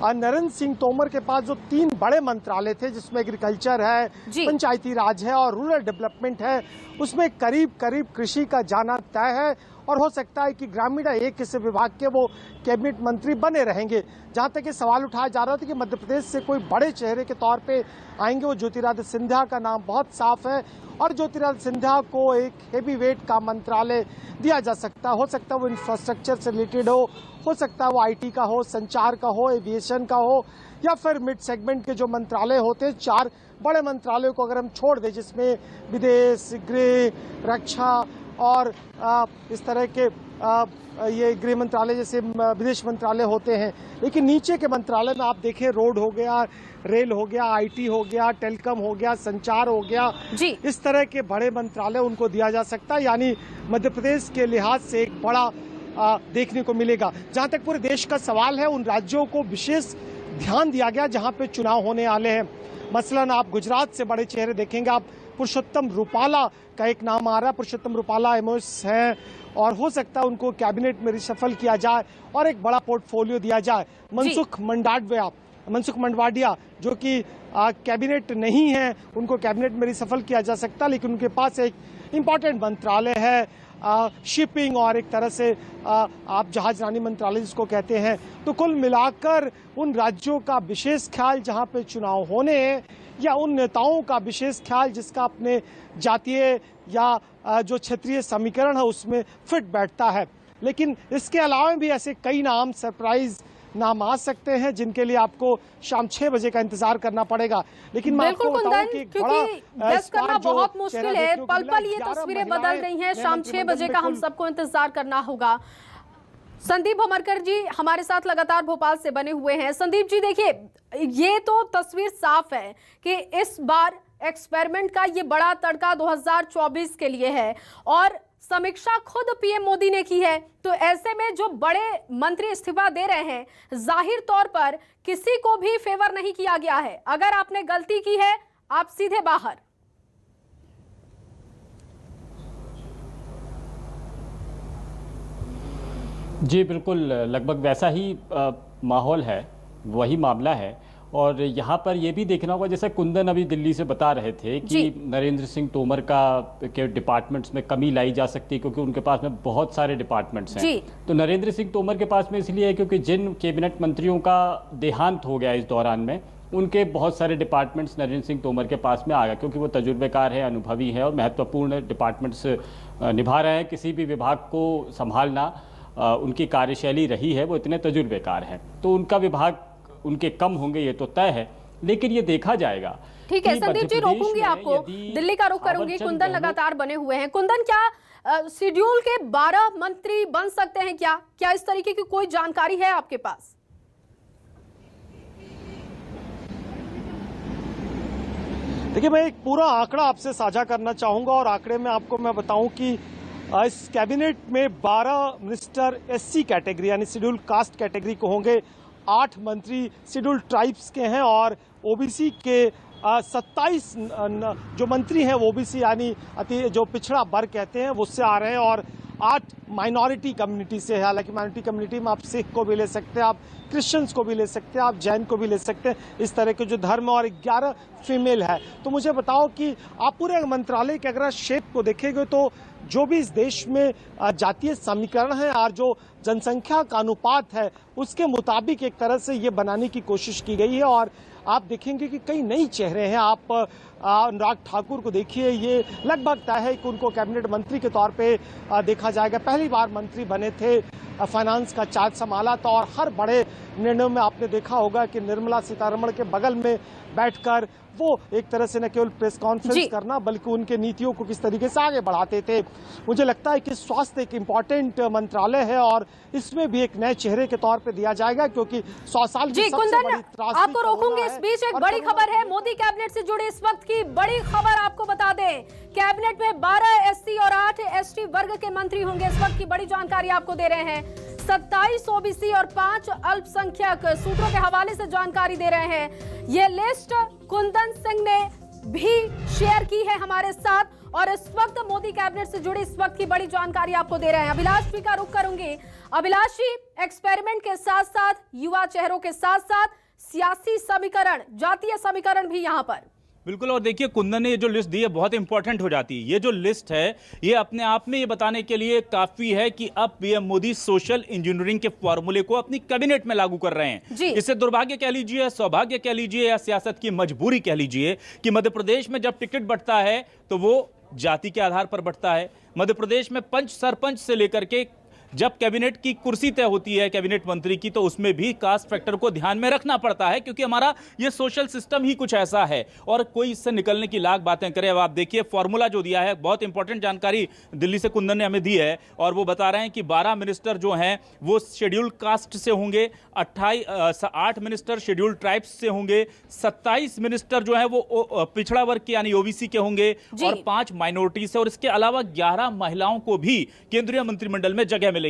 नरेंद्र सिंह तोमर के पास जो 3 बड़े मंत्रालय थे, जिसमें एग्रीकल्चर है, पंचायती राज है और रूरल डेवलपमेंट है, उसमें करीब करीब कृषि का जाना तय है। और हो सकता है कि ग्रामीण एक किसी विभाग के वो कैबिनेट मंत्री बने रहेंगे। जहां तक ये सवाल उठाया जा रहा था कि मध्य प्रदेश से कोई बड़े चेहरे के तौर पे आएंगे, वो ज्योतिरादित्य सिंधिया का नाम बहुत साफ है। और ज्योतिरादित्य सिंधिया को एक हेवी वेट का मंत्रालय दिया जा सकता है। हो सकता है वो इंफ्रास्ट्रक्चर से रिलेटेड हो सकता है वो आईटी का हो, संचार का हो, एविएशन का हो, या फिर मिड सेगमेंट के जो मंत्रालय होते हैं। 4 बड़े मंत्रालयों को अगर हम छोड़ दें, जिसमें विदेश, गृह, रक्षा और इस तरह के ये गृह मंत्रालय जैसे विदेश मंत्रालय होते हैं, लेकिन नीचे के मंत्रालय में आप देखें, रोड हो गया, रेल हो गया, आईटी हो गया, टेलीकॉम हो गया, संचार हो गया, इस तरह के बड़े मंत्रालय उनको दिया जा सकता है। यानी मध्य प्रदेश के लिहाज से एक बड़ा देखने को मिलेगा। जहां तक पूरे देश का सवाल है, उन राज्यों को विशेष ध्यान दिया गया जहां पे चुनाव होने वाले हैं। मसलन आप गुजरात से बड़े चेहरे देखेंगे, आप पुरुषोत्तम रूपाला का एक नाम आ रहा है। पुरुषोत्तम रूपाला एमओएस हैं और हो सकता है उनको कैबिनेट में रिशफल किया जाए और एक बड़ा पोर्टफोलियो दिया जाए। मनसुख मंडाविया जो कि कैबिनेट नहीं है, उनको कैबिनेट में रिशफल किया जा सकता, लेकिन उनके पास एक इम्पॉर्टेंट मंत्रालय है, शिपिंग और एक तरह से आप जहाजरानी मंत्रालय जिसको कहते हैं। तो कुल मिलाकर उन राज्यों का विशेष ख्याल जहां पे चुनाव होने हैं, या उन नेताओं का विशेष ख्याल जिसका अपने जातीय या जो क्षेत्रीय समीकरण है उसमें फिट बैठता है। लेकिन इसके अलावा भी ऐसे कई नाम सरप्राइज नाम आ सकते हैं जिनके लिए आपको शाम 6 बजे का इंतजार करना पड़ेगा। लेकिन मैं आपको बताऊं कि एक बड़ा गेस करना बहुत मुश्किल है, पल पल ये तस्वीरें बदल रही हैं। शाम 6 बजे का हम सबको इंतजार करना होगा। संदीप भमरकर जी हमारे साथ लगातार भोपाल से बने हुए हैं। संदीप जी देखिए, ये तो तस्वीर साफ है कि इस बार एक्सपेरिमेंट का ये बड़ा तड़का 2024 के लिए है और समीक्षा खुद पीएम मोदी ने की है। तो ऐसे में जो बड़े मंत्री इस्तीफा दे रहे हैं, जाहिर तौर पर किसी को भी फेवर नहीं किया गया है। अगर आपने गलती की है, आप सीधे बाहर। जी बिल्कुल, लगभग वैसा ही माहौल है, वही मामला है। और यहाँ पर ये भी देखना होगा, जैसे कुंदन अभी दिल्ली से बता रहे थे कि नरेंद्र सिंह तोमर के डिपार्टमेंट्स में कमी लाई जा सकती है क्योंकि उनके पास में बहुत सारे डिपार्टमेंट्स हैं। तो नरेंद्र सिंह तोमर के पास में इसलिए है क्योंकि जिन कैबिनेट मंत्रियों का देहांत हो गया इस दौरान में, उनके बहुत सारे डिपार्टमेंट्स नरेंद्र सिंह तोमर के पास में आ गया क्योंकि वो तजुर्बेकार है, अनुभवी है और महत्वपूर्ण डिपार्टमेंट्स निभा रहे हैं। किसी भी विभाग को संभालना उनकी कार्यशैली रही है, वो इतने तजुर्बेकार हैं। तो उनका विभाग उनके कम होंगे ये तो तय है, लेकिन ये देखा जाएगा। ठीक है संदीप जी, रोकूंगी आपको, दिल्ली का रुख करूंगी। कुंदन लगातार बने हुए हैं। कुंदन, क्या शेड्यूल के 12 मंत्री बन सकते हैं? क्या इस तरीके की कोई जानकारी है आपके पास? देखिए, मैं एक पूरा आंकड़ा आपसे साझा करना चाहूंगा और आंकड़े में आपको मैं बताऊं कि इस कैबिनेट में 12 मिनिस्टर एससी कैटेगरी यानी शेड्यूल कास्ट कैटेगरी को होंगे, 8 मंत्री शेड्यूल ट्राइब्स के हैं और ओबीसी के 27 जो मंत्री हैं वो ओबीसी यानी जो पिछड़ा वर्ग कहते हैं उससे आ रहे हैं और 8 माइनॉरिटी कम्युनिटी से है। हालांकि माइनॉरिटी कम्युनिटी में आप सिख को भी ले सकते हैं, आप क्रिश्चियंस को भी ले सकते हैं, आप जैन को भी ले सकते हैं, इस तरह के जो धर्म और 11 फीमेल है। तो मुझे बताओ कि आप पूरे मंत्रालय के अगर शेप को देखेंगे तो जो भी इस देश में जातीय समीकरण है और जो जनसंख्या का अनुपात है उसके मुताबिक एक तरह से ये बनाने की कोशिश की गई है। और आप देखेंगे कि कई नई चेहरे हैं। आप अनुराग ठाकुर को देखिए, ये लगभग तय है कि उनको कैबिनेट मंत्री के तौर पे देखा जाएगा। पहली बार मंत्री बने थे, फाइनेंस का चार्ज संभाला था और हर बड़े निर्णयों में आपने देखा होगा कि निर्मला सीतारमण के बगल में बैठकर वो एक तरह से न केवल प्रेस कॉन्फ्रेंस करना बल्कि उनके नीतियों को किस तरीके से आगे बढ़ाते थे। मुझे लगता है कि स्वास्थ्य एक इम्पोर्टेंट मंत्रालय है और इसमें भी एक नए चेहरे के तौर पे दिया जाएगा क्योंकि 100 साल की सबसे बड़ी त्रासदी आपको रोकूंगी। इस बीच एक बड़ी खबर है, मोदी कैबिनेट से जुड़ी इस वक्त की बड़ी खबर आपको बता दें। कैबिनेट में 12 एससी और 8 एसटी वर्ग के मंत्री होंगे। इस वक्त की बड़ी जानकारी आपको दे रहे हैं। 27 ओबीसी और 5 अल्पसंख्यक, सूत्रों के हवाले से जानकारी दे रहे हैं। ये लिस्ट कुंदन सिंह ने भी शेयर की है हमारे साथ और इस वक्त मोदी कैबिनेट से जुड़ी इस वक्त की बड़ी जानकारी आपको दे रहे हैं। अभिलाष जी का रुख करूंगी। अभिलाष जी, एक्सपेरिमेंट के साथ साथ युवा चेहरों के साथ साथ सियासी समीकरण, जातीय समीकरण भी यहां पर। बिल्कुल, और देखिए कुंदन ने ये जो लिस्ट दी है बहुत इंपॉर्टेंट हो जाती है। ये जो लिस्ट है ये अपने आप में ये बताने के लिए काफी है कि अब पीएम मोदी सोशल इंजीनियरिंग के फॉर्मूले को अपनी कैबिनेट में लागू कर रहे हैं। इससे दुर्भाग्य कह लीजिए, सौभाग्य कह लीजिए या सियासत की मजबूरी कह लीजिए कि मध्य प्रदेश में जब टिकट बढ़ता है तो वो जाति के आधार पर बढ़ता है। मध्य प्रदेश में पंच सरपंच से लेकर के जब कैबिनेट की कुर्सी तय होती है कैबिनेट मंत्री की, तो उसमें भी कास्ट फैक्टर को ध्यान में रखना पड़ता है क्योंकि हमारा ये सोशल सिस्टम ही कुछ ऐसा है और कोई इससे निकलने की लाख बातें करे। अब आप देखिए फॉर्मूला जो दिया है, बहुत इंपॉर्टेंट जानकारी दिल्ली से कुंदन ने हमें दी है और वो बता रहे हैं कि 12 मिनिस्टर जो हैं वो शेड्यूल कास्ट से होंगे, 8 मिनिस्टर शेड्यूल ट्राइब्स से होंगे, 27 मिनिस्टर जो है वो पिछड़ा वर्ग के यानी ओबीसी के होंगे और 5 माइनॉरिटी से, और इसके अलावा 11 महिलाओं को भी केंद्रीय मंत्रिमंडल में जगह मिलेगी।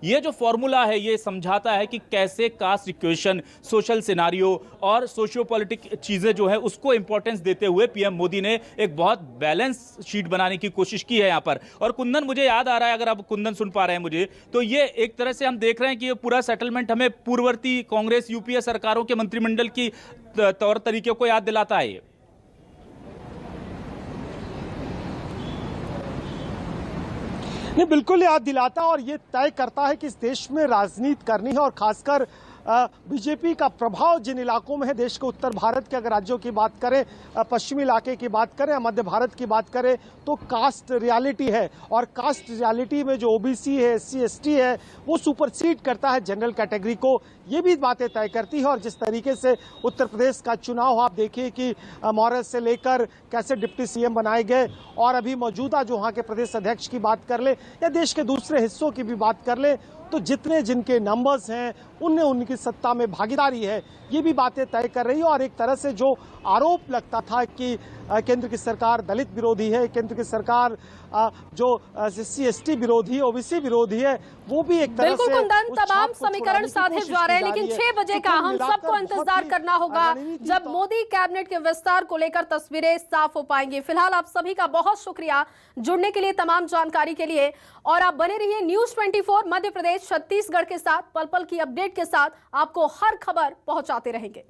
ये जो फॉर्मूला है ये समझाता है कि कैसे कास्ट इक्वेशन, सोशल सिनारियो और सोशियो पॉलिटिक चीजें जो है उसको इंपॉर्टेंस देते हुए पीएम मोदी ने एक बहुत बैलेंस शीट बनाने की कोशिश की है यहां पर। और कुंदन, मुझे याद आ रहा है, अगर आप कुंदन सुन पा रहे हैं मुझे, तो ये एक तरह से हम देख रहे हैं कि ये पूरा सेटलमेंट हमें पूर्ववर्ती कांग्रेस यूपीए सरकारों के मंत्रिमंडल की तौर तरीके को याद दिलाता है। नहीं, बिल्कुल याद दिलाता और ये तय करता है कि इस देश में राजनीति करनी है और खासकर बीजेपी का प्रभाव जिन इलाकों में है, देश के उत्तर भारत के अगर राज्यों की बात करें, पश्चिमी इलाके की बात करें, मध्य भारत की बात करें, तो कास्ट रियलिटी है। और कास्ट रियलिटी में जो ओबीसी है, एससी एसटी है, वो सुपरसीड करता है जनरल कैटेगरी को। ये भी बातें तय करती है। और जिस तरीके से उत्तर प्रदेश का चुनाव आप देखिए कि मॉरस से लेकर कैसे डिप्टी सीएम बनाए गए, और अभी मौजूदा जो वहाँ के प्रदेश अध्यक्ष की बात कर ले या देश के दूसरे हिस्सों की भी बात कर ले, तो जितने जिनके नंबर्स हैं उनने उनकी सत्ता में भागीदारी है, ये भी बातें तय कर रही है। और एक तरह से जो आरोप लगता था कि केंद्र की सरकार दलित विरोधी है, केंद्र की सरकार जो एससी एसटी विरोधी, ओबीसी विरोधी है, वो भी एक तरह बिल्कुल से कुंदन, उस तमाम छाप को समीकरण छुड़ाने की साधे कोशिश जा रहे हैं, की जा लेकिन रही है। 6 बजे तो का कुल हम मिलाकर सबको इंतजार बहुत ही करना होगा रणनीति जब तो- मोदी कैबिनेट के विस्तार को लेकर तस्वीरें साफ हो पाएंगी। फिलहाल आप सभी का बहुत शुक्रिया जुड़ने के लिए, तमाम जानकारी के लिए। और आप बने रहिए न्यूज़ 24 मध्य प्रदेश छत्तीसगढ़ के साथ, पल पल की अपडेट के साथ आपको हर खबर पहुंचाते रहेंगे।